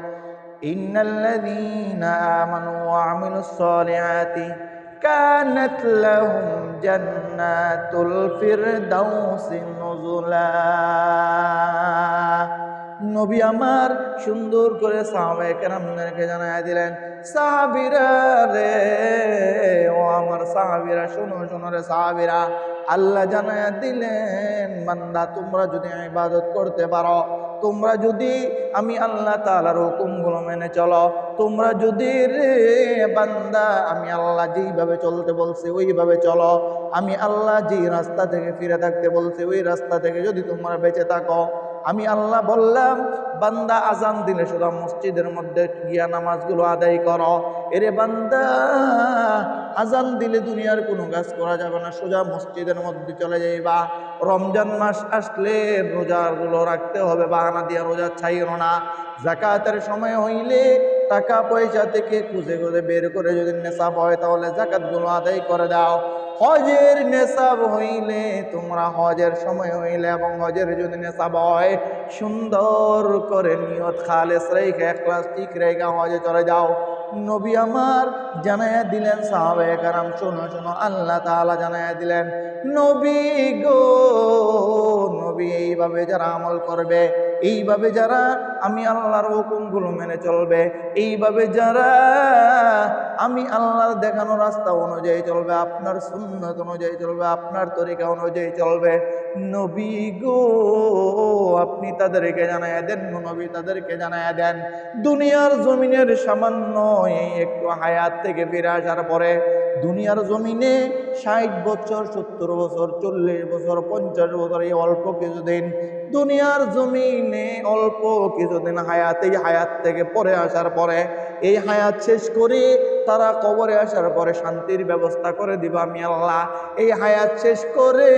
ইন্নাল্লাযীনা আমানু ওয়া আমিলুস সালিহাতি কানাত লাহুম জান্নাতুল ফিরদাউসি নুজুলা। নবী আমার সুন্দর করে সাহাবায়ে কেরামদেরকে জানায়া দিলেন, সাহাবীরা রে, ও আমার সাহাবীরা, শোনো শোনো রে সাহাবীরা, আল্লাহ জানায়া দিলেন বান্দা তোমরা যদি ইবাদত করতে পারো, তোমরা যদি আমি আল্লাহ তাআলার হুকুমগুলো মেনে চলো, তোমরা যদি রে বান্দা আমি আল্লাহ যেইভাবে চলতে বলছে ওইভাবে চলো, আমি আল্লাহ যেই রাস্তা থেকে ফিরে থাকতে বলছে ওই রাস্তা থেকে যদি তোমরা বেঁচে থাকো, আমি আল্লাহ বললাম বান্দা আজান দিলে সোজা মসজিদের মধ্যে গিয়া নামাজগুলো আদায় করো। এরে বান্দা আজান দিলে দুনিয়ার কোনো কাজ করা যাবে না, সোজা মসজিদের মধ্যে চলে যাইবা। রমজান মাস আসলে রোজাগুলো রাখতে হবে, বাহানা দিয়া রোজা ছাইরো না। যাকাতের সময় হইলে টাকা পয়সা থেকে খুঁজে খুঁজে বের করে যদি নেশাব হয় তাহলে যাকাতগুলো আদায় করে দাও। হজের নেশাব হইলে তোমরা হজের সময় হইলে এবং হজের যদি নেশাব হয় সুন্দর করে নিয়ত খালেস রেখে ইখলাস ঠিক রেখে হজে চলে যাও। নবী আমার জানায়া দিলেন, সাহাবায়ে কেরাম শোনো শোনো, আল্লাহ তাআলা জানায়া দিলেন নবী গো, নবী এইভাবে যারা আমল করবে, এইভাবে যারা আমি আল্লাহর হুকুমগুলো মেনে চলবে, এইভাবে যারা আমি আল্লাহর দেখানো রাস্তা অনুযায়ী চলবে, আপনার সুন্নাত অনুযায়ী চলবে, আপনার তরিকা অনুযায়ী চলবে, নবী গো আপনি তাদেরকে জানায়া দেন, নবী তাদেরকে জানায়া দেন দুনিয়ার জমিনের সামান্য এই একটু হায়াত থেকে ফিরে আসার পরে, দুনিয়ার জমিনে 60 বছর 70 বছর 40 বছর 50 বছর এই অল্প কিছুদিন দুনিয়ার জমিনে অল্প কিছুদিন হায়াত, এই হায়াত থেকে পরে আসার পরে এই হায়াত শেষ করে তারা কবরে আসার পরে শান্তির ব্যবস্থা করে দিব আমি আল্লাহ। এই হায়াত শেষ করে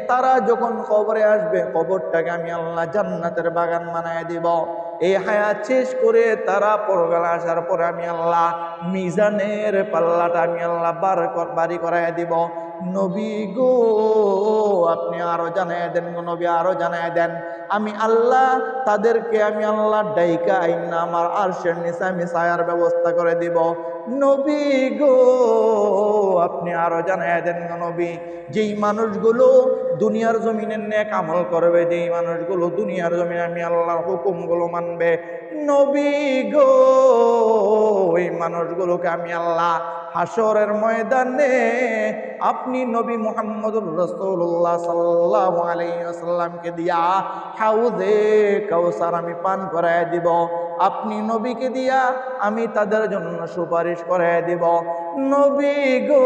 তারা যখন কবরে আসবে কবরটাকে আমি আল্লাহ জান্নাতের বাগান বানায় দিব। এই হায়াত শেষ করে তারা পরকালে আসার পরে আমি আল্লাহ মিজানের পাল্লাটা আমি আল্লাহ বাড়ি করাইয়া দিব। নবী গো আপনি আরো জানাই দেন গো নবী, আরো জানাই দেন আমি আল্লাহ তাদেরকে আমি আল্লাহ ডাইকা আইনা আমার আরশের নিচে আমি ছায়ার ব্যবস্থা করে দিব। নবী গো আপনি আরো জানাই দেন গো নবী, যেই মানুষগুলো দুনিয়ার জমিনে নেক আমল করবে, যেই মানুষগুলো দুনিয়ার জমিনে আমি আল্লাহর হুকুমগুলো মানবে, নবী গো ওই মানুষগুলোকে আমি আল্লাহ হাসরের ময়দানে আপনি নবী মুহাম্মদুর রাসূলুল্লাহ সাল্লাল্লাহু আলাইহি ওয়াসাল্লামকে দিয়া হাউজে কাউসার আমি পান করায় দিব। আপনি নবীকে দিয়া আমি তাদের জন্য সুপারিশ করে দিব। নবী গো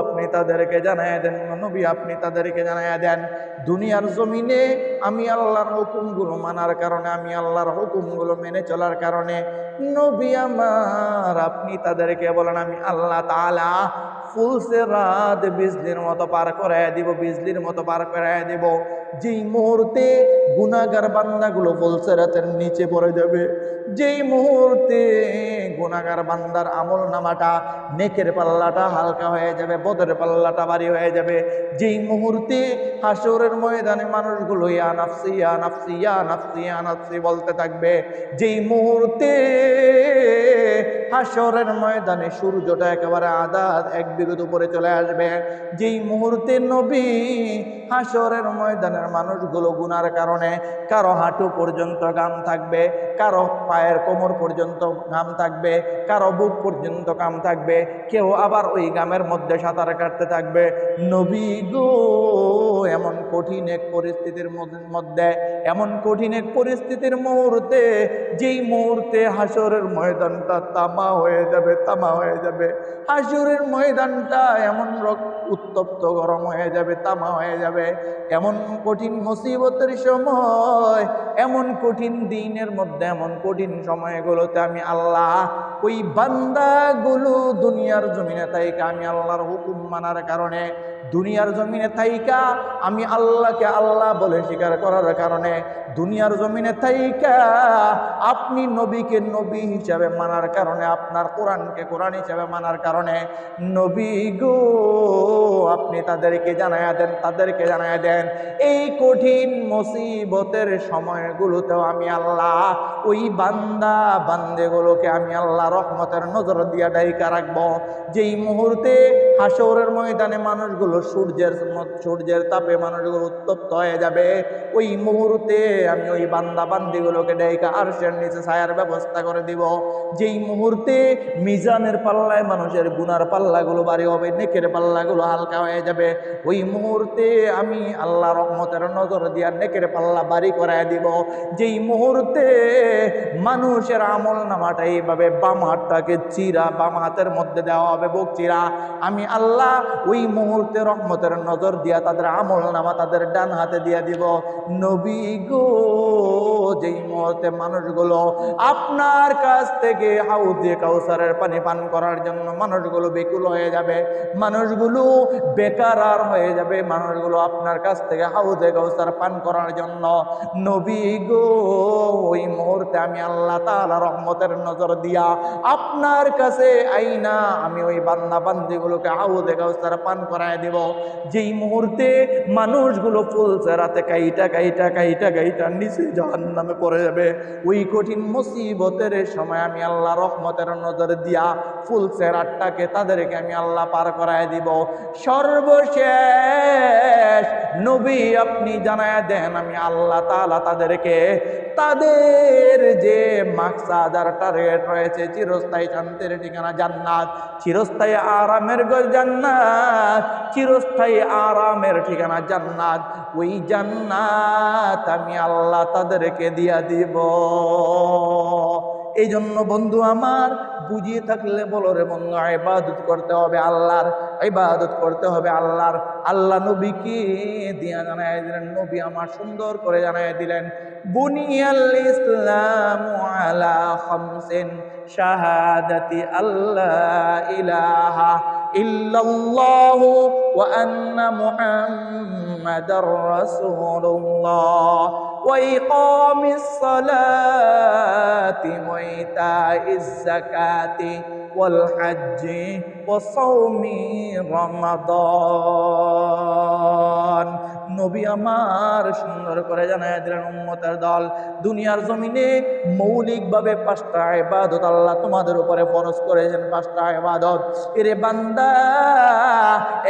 আপনি তাদেরকে জানায় দেন, নবী আপনি তাদেরকে জানায় দেন দুনিয়ার জমিনে আমি আল্লাহর হুকুমগুলো মানার কারণে, আমি আল্লাহর হুকুমগুলো মেনে চলার কারণে নবী আমার আপনি তাদেরকে বলেন আমি আল্লাহ তাআলা ফুলসে রাত বিজলির মতো পার করে দিব, বিজলির মতো পার করে দিব। যেই মুহূর্তে গুনাহগার বান্দাগুলো ফুলসে রাতের নিচে পড়ে যাবে, যেই মুহূর্তে গুনাহগার বান্দার আমল নামাটা নেকের পাল্লাটা হালকা হয়ে যাবে, বদের পাল্লাটা ভারী হয়ে যাবে, যেই মুহূর্তে হাসরের ময়দানে মানুষগুলো ইয়া নাফসি ইয়া নাফসি ইয়া নাফসি ইয়া নাফসি বলতে থাকবে, যেই মুহূর্তে হাসরের ময়দানে সূর্যটা একেবারে আদাত এক বিঘত উপরে চলে আসবে, যেই মুহূর্তে নবী হাসরের ময়দানের মানুষগুলো গুনার কারণে কারো হাঁটু পর্যন্ত ঘাম থাকবে, কারো পায়ের কোমর পর্যন্ত ঘাম থাকবে, কারো বুক পর্যন্ত ঘাম থাকবে, কেউ আবার ওই ঘামের মধ্যে সাঁতার কাটতে থাকবে। নবী গো এমন কঠিন এক পরিস্থিতির মধ্যে, এমন কঠিন এক পরিস্থিতির মুহূর্তে, যেই মুহূর্তে হাসরের ময়দানটা তামা হয়ে যাবে, তামা হয়ে যাবে, হাসরের ময়দানটা এমন উত্তপ্ত গরম হয়ে যাবে, তামা হয়ে যাবে, এমন কঠিন মুসিবতের সময়, এমন কঠিন দিনের মধ্যে, এমন কঠিন সময়গুলোতে আমি আল্লাহ ওই বান্দাগুলো দুনিয়ার জমিনে তাইকা আমি আল্লাহর হুকুম মানার কারণে, দুনিয়ার জমিনে থাইকা আমি আল্লাহকে আল্লাহ বলে স্বীকার করার কারণে, দুনিয়ার জমিনে থাইকা আপনি নবীকে নবী হিসাবে মানার কারণে, আপনার কোরআনকে কোরআন হিসাবে মানার কারণে নবী গো আপনি তাদেরকে জানায়া দেন, তাদেরকে জানায়া দেন এই কঠিন মুসিবতের সময়গুলোতেও আমি আল্লাহ ওই বান্দা বান্দেগুলোকে আমি আল্লাহ রহমতের নজর দিয়া ডাইকা রাখবো। যেই মুহূর্তে হাসরের ময়দানে মানুষগুলো সূর্যের তাপে মানুষগুলো উত্তপ্ত হয়ে যাবে, ওই মুহূর্তে আমি ওই বান্দা বান্দিগুলোকে ডাইকা আরশের নিচে ছায়ার ব্যবস্থা করে দিব। যেই মুহূর্তে মিজানের পাল্লায় মানুষের গুনার পাল্লাগুলো ভারী হবে, নেকের পাল্লাগুলো হালকা হয়ে যাবে, ওই মুহূর্তে আমি আল্লাহ রহমতের নজর দিয়া নেকের পাল্লা ভারী করায় দিব। যেই মুহূর্তে মানুষের আমল নামাটা এইভাবে বাম হাতটাকে চিরা, বাম হাতের মধ্যে দেওয়া হবে বুক চিরা, আমি আল্লাহ ওই মুহূর্তে রহমতের নজর দিয়া তাদের আমল নামা তাদের ডান হাতে দিয়া দিব। নবী গো যেই মুহূর্তে মানুষগুলো আপনার কাছ থেকে হাউজে কাউসারের পানি পান করার জন্য মানুষগুলো বেকুল হয়ে যাবে, মানুষগুলো বেকার হয়ে যাবে, মানুষগুলো আপনার কাছ থেকে হাউজে কাউসার পান করার জন্য নবী গো ওই মুহূর্তে আমি আল্লাহ তাআলা রহমতের নজর দিয়া আপনার কাছে আইনা আমি ওই বান্দা বান্দিগুলোকে হাউজে কাউসার পান করায় দেব। যেই মুহূর্তে মানুষগুলো ফুলসে রাতে কাইটা কাইটা কাইটা কাইটা নিচে জাহান্নামে পড়ে যাবে, ওই কঠিন মুসিবতের সময় আমি আল্লাহ রহমতের নজর দিয়া ফুলসে রাতটাকে তাদেরকে আমি আল্লাহ পার করায় দিব। সর্বশেষ নবী আপনি জানায় দেন আমি আল্লাহ তাআলা তাদেরকে তাদের যে মাকসাদ আর টার্গেট রয়েছে, চিরস্থায়ী শান্তির ঠিকানা জান্নাত, চিরস্থায়ী আরামের জান্নাত, চিরস্থায়ী আরামের ঠিকানা জান্নাত, ওই জান্নাত আমি আল্লাহ তাদেরকে দিয়া দিব। এই জন্য বন্ধু আমার বুঝিয়ে থাকলে বলো রে বন্ধু, ইবাদত করতে হবে আল্লাহর, ইবাদত করতে হবে আল্লাহর। আল্লাহ নবীকে দিয়া জানায় দিলেন, নবী আমার সুন্দর করে জানায় দিলেন বুনিয়াল ইসলামু আলা খামসিন শাহাদাতি আল্লাহ ইলাহা ইল্লাল্লাহু ওয়া আন্না মুহাম্মাদার রাসূলুল্লাহ ওয়া ইকামিস সালাতি ওয়া ইতাইজ যাকাতি ওয়াল হজ্জি ওয়া সাওমি রমাদান। নবী আমার সুন্দর করে জানায় দিলেন উম্মতের দল, দুনিয়ার জমিনে মৌলিকভাবে 5টা ইবাদত আল্লাহ তোমাদের উপরে ফরজ করেছেন, 5টা ইবাদত। এরে বান্দা,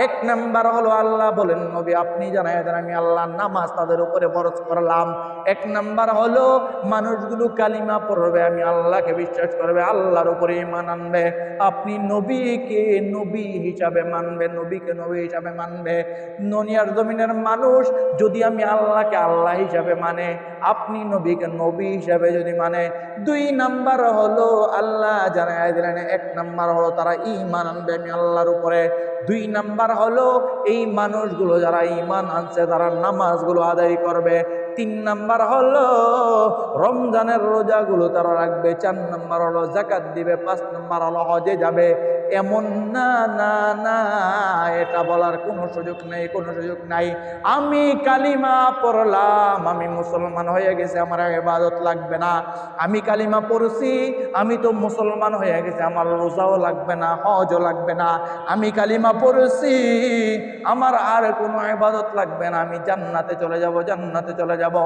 1 নাম্বার হলো আল্লাহ বলেন নবী আপনি জানায় দেন আমি আল্লাহ নামাজ তাদের উপরে ফরজ করলাম। 1 নাম্বার হলো মানুষগুলো কালিমা পড়বে, আমি আল্লাহকে বিশ্বাস করবে, আল্লাহর উপরে ঈমান আনবে, আপনি নবীকে নবী হিসাবে মানবে, নবীকে নবী হিসাবে মানবে। দুনিয়ার জমিনের মানুষ মানুষ যদি আমি আল্লাহকে আল্লাহ হিসাবে মানে, আপনি নবীকে নবী হিসাবে যদি মানে, 2 নাম্বার হলো আল্লাহ জানায় দিলেন, 1 নাম্বার হলো তারা ঈমান আনবে আমি আল্লাহর উপরে, 2 নাম্বার হলো এই মানুষগুলো যারা ঈমান আনছে তারা নামাজগুলো আদায় করবে, 3 নাম্বার হলো রমজানের রোজাগুলো তারা রাখবে, 4 নাম্বার হলো যাকাত দিবে, 5 নাম্বার হলো হজে যাবে। এমন না না না, এটা বলার কোনো সুযোগ নেই, কোনো সুযোগ নাই। আমি কালিমা পড়লাম, আমি মুসলমান হয়ে গেছি, আমার ইবাদত লাগবে না। আমি কালিমা পড়ছি, আমি তো মুসলমান হয়ে গেছি, আমার রোজাও লাগবে না, হজও লাগবে না। আমি কালিমা পড়ছি, আমার আর কোনো ইবাদত লাগবে না, আমি জান্নাতে চলে যাব, জান্নাতে চলে যাব।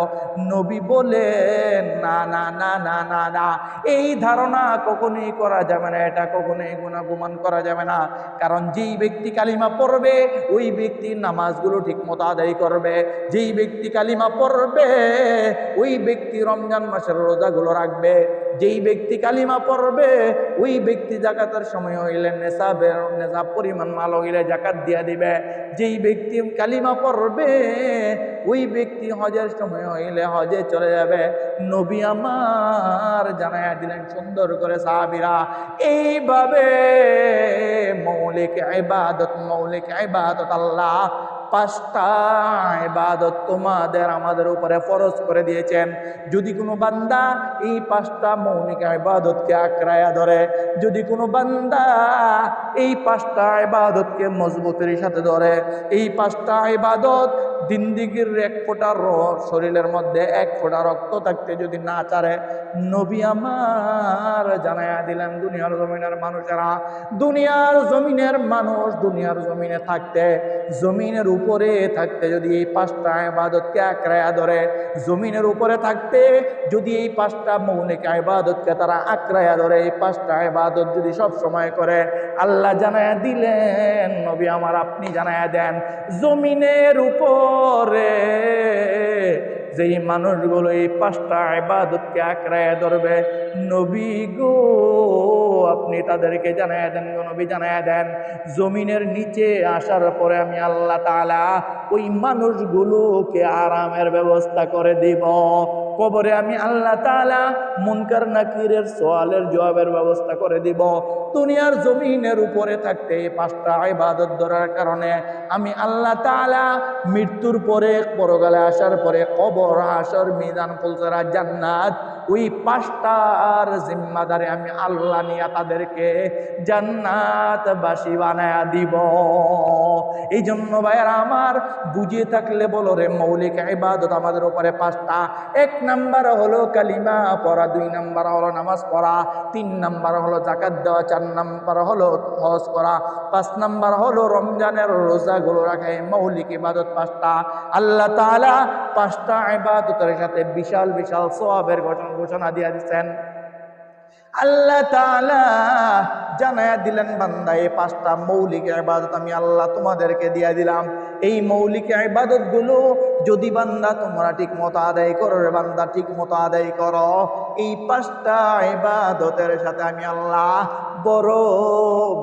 নবী বলেন না না না না না না, এই ধারণা কখনোই করা যাবে না, এটা কখনোই গুনাগুমান করা যাবে না। কারণ যেই ব্যক্তি কালিমা পড়বে ওই ব্যক্তি নামাজগুলো ঠিক মতো আদায় করবে, যেই ব্যক্তি কালিমা পড়বে ওই ব্যক্তি রমজান মাসের রোজাগুলো রাখবে, যেই ব্যক্তি কালিমা পড়বে ওই ব্যক্তি যাকাতের সময় হইলে নেশাব পরিমাণ মাল হইলে যাকাত দিয়া দিবে, যেই ব্যক্তি কালিমা পড়বে ওই ব্যক্তি হজের সময় হইলে হজে চলে যাবে। নবী আমার জানায়া দিলেন সুন্দর করে সাহাবীরা। এইভাবে মৌলিক ইবাদত আল্লাহ 5টা ইবাদত তোমাদের আমাদের উপরে ফরজ করে দিয়েছেন। যদি কোনো বান্দা এই 5টা মৌলিক ইবাদতকে আঁকড়ায়া ধরে, যদি কোনো বান্দা এই 5টা ইবাদতকে মজবুতের সাথে ধরে, এই 5টা ইবাদত জিন্দেগীর 1 ফোঁটা শরীরের মধ্যে 1 ফোঁটা রক্ত থাকতে যদি না চারে, নবী আমার জানায়া দিলেন দুনিয়ার জমিনের মানুষেরা, দুনিয়ার জমিনের মানুষ দুনিয়ার জমিনে থাকতে, জমিনের উপরে থাকতে যদি এই 5টা ইবাদতকে আঁকড়ায়া ধরে, জমিনের উপরে থাকতে যদি এই 5টা মৌলিক ইবাদতকে তারা আঁকড়ায়া ধরে, এই 5টা ইবাদত যদি সব সময় করে, আল্লাহ জানায়া দিলেন নবী আমার আপনি জানায়া দেন জমিনের উপরে যেই মানুষগুলো এই 5টা ইবাদতকে আঁকড়ায়া ধরবে, নবী গো আপনি তাদেরকে জানায়া দেন, নবী জানায়া দেন জমিনের নিচে আসার পরে আমি আল্লাহ তাআলা ওই মানুষগুলোকে আরামের ব্যবস্থা করে দিব। কবরে আমি আল্লাহ তাআলা মুনকার নাকিরের সওয়ালের জবাবের ব্যবস্থা করে দিব। দুনিয়ার জমিনের উপরে থাকতে এই 5টা ইবাদত ধরার কারণে আমি আল্লাহ তাআলা মৃত্যুর পরে পরকালে আসার পরে কবর, হাসর, মিজান, ফুলসরা, জান্নাত ওই 5টার জিম্মাদারি আমি আল্লাহ নিয়ে তাদেরকে জান্নাতবাসী বানায়া দিব। এই জন্য ভাইয়েরা আমার বুঝিয়ে থাকলে বলো রে, মৌলিক ইবাদত আমাদের উপরে 5টা। 1 নাম্বার হলো কালিমা পড়া, 2 নাম্বার হলো নামাজ পড়া, 3 নাম্বার হলো যাকাত দেওয়া, 4 নাম্বার হলো হজ করা, 5 নাম্বার হলো রমজানের রোজাগুলো রাখা। এই মৌলিক ইবাদত 5টা। আল্লাহ তাআলা 5টা ইবাদতের সাথে বিশাল বিশাল সওয়াবের ঘোষণা দিয়ে দিচ্ছেন। আল্লাহ তাআলা জানায়া দিলেন বান্দা এই 5টা মৌলিক ইবাদত আমি আল্লাহ তোমাদেরকে দিয়ে দিলাম। এই মৌলিক ইবাদত গুলো যদি বান্দা তোমরা ঠিক মতো আদায় করো রে বান্দা, ঠিক মতো আদায় করো, এই 5টা ইবাদতের সাথে আমি আল্লাহ বড়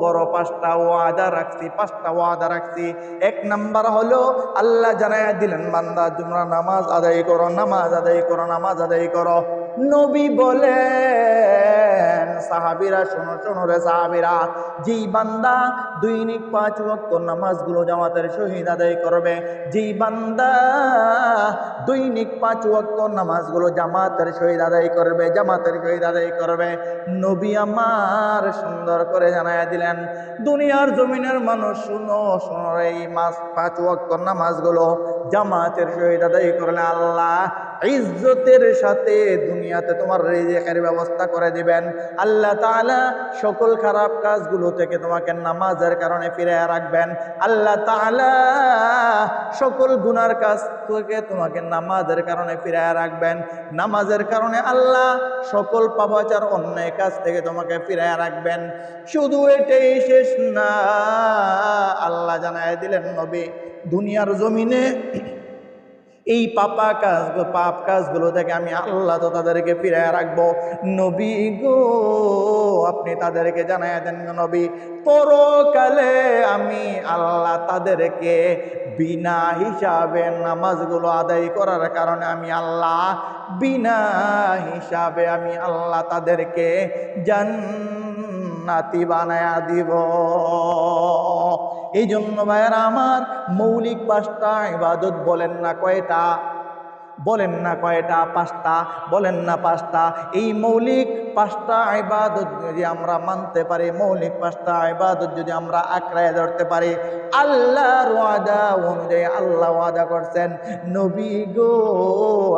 বড় 5টা ওয়াদা রাখছি, 5টা ওয়াদা রাখছি। 1 নাম্বার হলো আল্লাহ জানায়া দিলেন বান্দা তোমরা নামাজ আদায় করো, নামাজ আদায় করো, নামাজ আদায় করো। নবী বলেন সাহাবীরা শোনো শোনো রে সাহাবীরা, যেই বান্দা দৈনিক 5 ওয়াক্ত নামাজগুলো জামাতের সহিত আদায় করবে, যেই বান্দা দৈনিক 5 ওয়াক্ত নামাজগুলো জামাতের সহিত আদায় করবে, জামাতের সহিত আদায় করবে, নবী আমার সুন্দর করে জানায়া দিলেন দুনিয়ার জমিনের মানুষ শুনো শোনো রে, এই 5 ওয়াক্ত নামাজগুলো জামাতের সহিত আদায় করলে আল্লাহ ইজ্জতের সাথে দুনিয়াতে তোমার রিজিকের ব্যবস্থা করে দিবেন। আল্লাহ তাআলা সকল খারাপ কাজগুলো থেকে তোমাকে নামাজের কারণে ফিরিয়ে রাখবেন। আল্লাহ তাআলা সকল গুনার কাজ থেকে তোমাকে নামাজের কারণে ফিরিয়ে রাখবেন। নামাজের কারণে আল্লাহ সকল পাপাচার অন্যায় কাজ থেকে তোমাকে ফিরিয়ে রাখবেন। শুধু এটাই শেষ না, আল্লাহ জানায় দিলেন নবী দুনিয়ার জমিনে এই পাপ কাজগুলো থেকে আমি আল্লাহ তো তাদেরকে ফিরায় রাখবো। নবী গো আপনি তাদেরকে জানায় দেন নবী, পরকালে আমি আল্লাহ তাদেরকে বিনা হিসাবে নামাজগুলো আদায় করার কারণে আমি আল্লাহ বিনা হিসাবে আমি আল্লাহ তাদেরকে জান্নাতি বানায়া দিব। এই জন্য ভাইয়েরা আমার, মৌলিক 5টা ইবাদত বলেন না কয়টা? বলেন না কয়টা? 5টা। বলেন না 5টা? এই মৌলিক 5টা ইবাদত যদি আমরা মানতে পারি, মৌলিক 5টা ইবাদত যদি আমরা আঁকড়ায় ধরতে পারি, আল্লাহর ওয়াদা অনুযায়ী আল্লাহ ওয়াদা করছেন, নবী গো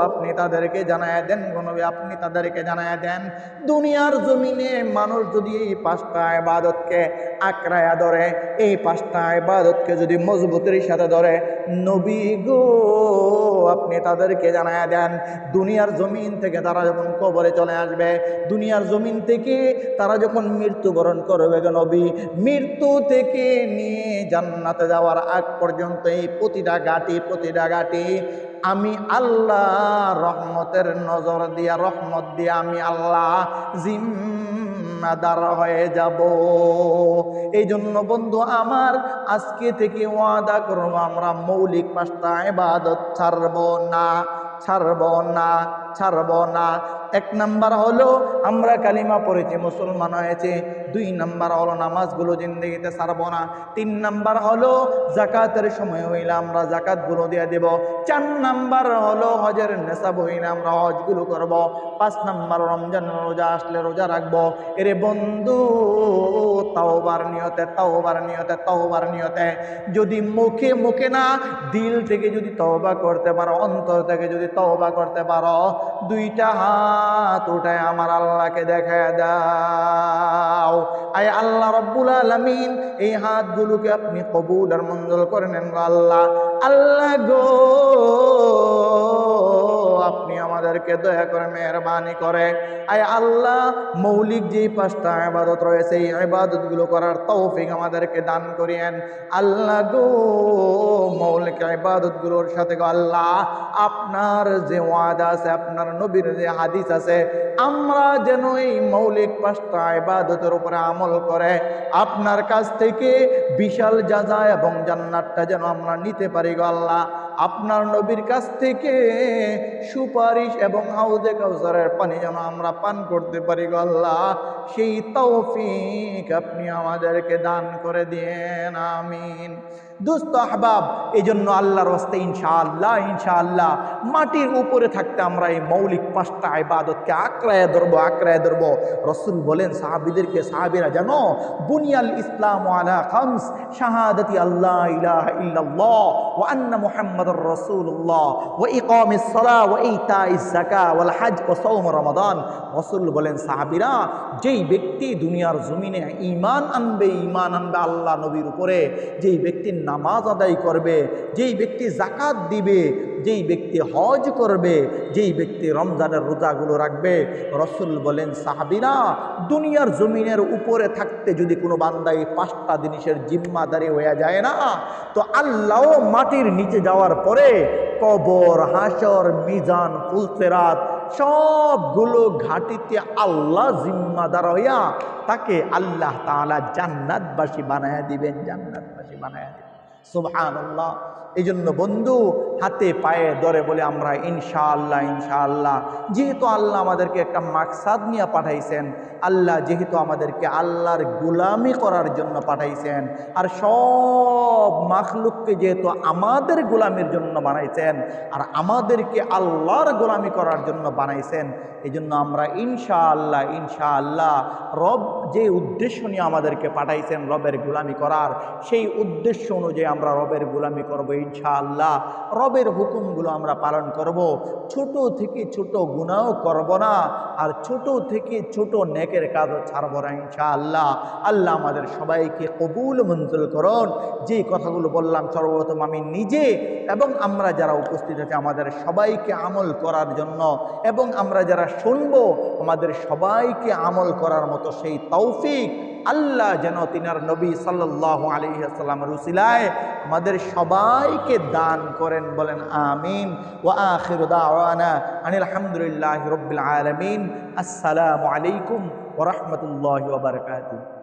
আপনি তাদেরকে জানায় দেন গো নবী, আপনি তাদেরকে জানায় দেন, দুনিয়ার জমিনে মানুষ যদি এই 5টা ইবাদতকে আঁকড়ায় ধরে, এই 5টা ইবাদতকে যদি মজবুতের সাথে ধরে, নবী গো আপনি তাদেরকে জানায় দেন, দুনিয়ার জমিন থেকে তারা যখন কবরে চলে আসবে, দুনিয়ার জমিন থেকে তারা যখন মৃত্যুবরণ করবে গো নবী, মৃত্যু থেকে নিয়ে জান্নাতে যাওয়ার আগ পর্যন্ত এই প্রতিটা ঘাটি আমি আল্লাহ রহমতের নজর দিয়া, রহমত দিয়া আমি আল্লাহ জিম্মাদার হয়ে যাব। এই জন্য বন্ধু আমার, আজকে থেকে ওয়াদা করব আমরা মৌলিক 5টা ইবাদত ছাড়ব না। 1 নাম্বার হলো আমরা কালিমা পড়েছি, মুসলমান হয়েছে। 2 নাম্বার হলো নামাজগুলো জিন্দগিতে ছাড়ব না। 3 নাম্বার হলো যাকাতের সময় হইলে আমরা যাকাতগুলো দিয়ে দেব। 4 নাম্বার হলো হজের নেশাব হইলে আমরা হজগুলো করব। 5 নাম্বার রমজান রোজা আসলে রোজা রাখবো। এরে বন্ধু, তাওবার নিয়তে যদি মুখে না, দিল থেকে যদি তওবা করতে পারো, অন্তর থেকে যদি তওবা করতে পারো, 2টা হাত উঠায় আমার আল্লাহকে দেখায় দাও। আয় আল্লাহ রব্বুল আলামিন, এই হাতগুলোকে আপনি কবুল আর মঞ্জুর করে নেন আল্লাহ গো, আপনি আমাদেরকে দয়া করে মেহরবানি করে আয় আল্লাহ মৌলিক যে 5টা ইবাদত রয়েছে, এই ইবাদতগুলো করার তৌফিক আমাদেরকে দান করিয়েন আল্লাহ গো। মৌলিক ইবাদতগুলোর সাথে গো আল্লাহ আপনার যে ওয়াদা আছে, আপনার নবীর যে হাদিস আছে, আমরা যেন এই মৌলিক 5টা ইবাদতের উপরে আমল করে আপনার কাছ থেকে বিশাল জাযা এবং জান্নাতটা যেন আমরা নিতে পারি গো আল্লাহ। আপনার নবীর কাছ থেকে সুপারিশ এবং হাউজে কাউসারের পানি যেন আমরা পান করতে পারি গো আল্লাহ, সেই তৌফিক আপনি আমাদেরকে দান করে দেন, আমিন। দোস্ত আহবাব, এই জন্য আল্লাহর ওয়াস্তে ইনশাআল্লাহ মাটির উপরে থাকতে আমরা এই মৌলিক 5টা ইবাদতকে আঁকড়ায় ধরবো। রাসূল বলেন সাহাবীরা জানো, বুনিয়াল ইসলাম আলা 5, শাহাদাতি আল্লাহ ইলাহা ইল্লাল্লাহ ওয়া আন্না মুহাম্মাদুর রাসূলুল্লাহ ওয়া ইকামিস সালাহ ওয়া ইতাইজ যাকাত ওয়াল হজ ওয়া সাওম রমাদান। রাসূল বলেন সাহাবীরা, যেই ব্যক্তি দুনিয়ার জমিনে ঈমান আনবে আল্লাহ নবীর উপরে, যেই ব্যক্তি নামাজ আদায় করবে, যেই ব্যক্তি যাকাত দিবে, যেই ব্যক্তি হজ করবে, যেই ব্যক্তি রমজানের রোজাগুলো রাখবে, রাসূল বলেন সাহাবীরা, দুনিয়ার জমিনের উপরে থাকতে যদি কোনো বান্দা এই 5টা জিনিসের জিম্মাদারি হয়ে যায় না, তো আল্লাহ মাটির নিচে যাওয়ার পরে কবর, হাসর, মিজান, ফুলসিরাত সবগুলো ঘাটিতে আল্লাহ জিম্মাদার হইয়া তাকে আল্লাহ তাআলা জান্নাতবাসী বানায়া দিবেন। সুবহানাল্লাহ। এই জন্য বন্ধু, হাতে পায়ে ধরে বলে আমরা ইনশাআল্লাহ, যেহেতু আল্লাহ আমাদেরকে একটা মাকসাদ নিয়ে পাঠাইছেন, আল্লাহ যেহেতু আমাদেরকে আল্লাহর গোলামি করার জন্য পাঠাইছেন, আর সব মাখলুককে যেহেতু আমাদের গোলামির জন্য বানাইছেন, আর আমাদেরকে আল্লাহর গোলামি করার জন্য বানাইছেন, এই জন্য আমরা ইনশাআল্লাহ রব যে উদ্দেশ্য নিয়ে আমাদেরকে পাঠাইছেন রবের গোলামি করার, সেই উদ্দেশ্য অনুযায়ী আমরা রবের গোলামি করব ইনশাআল্লাহ। রবের হুকুমগুলো আমরা পালন করব, ছোট থেকে ছোট গুনাহ করব না, আর ছোট থেকে ছোট নেকের কাজও ছাড়ব না ইনশাআল্লাহ। আল্লাহ আমাদের সবাইকে কবুল মঞ্জুর করুন। যে কথাগুলো বললাম সর্বপ্রথম আমি নিজে এবং আমরা যারা উপস্থিত আছে আমাদের সবাইকে আমল করার জন্য, এবং আমরা যারা শুনবো আমাদের সবাইকে আমল করার মতো সেই তৌফিক আল্লাহ যেন তিনার নবী সাল্লাল্লাহু আলাইহি ওয়াসাল্লামের উসিলায় আমাদের সবাইকে দান করেন, বলেন আমিন। ওয়া আখিরু দাওয়ানা আনিল হামদুলিল্লাহি রাব্বিল আলামিন। আসসালামু আলাইকুম ওয়া রাহমাতুল্লাহি ওয়া বারাকাতুহু।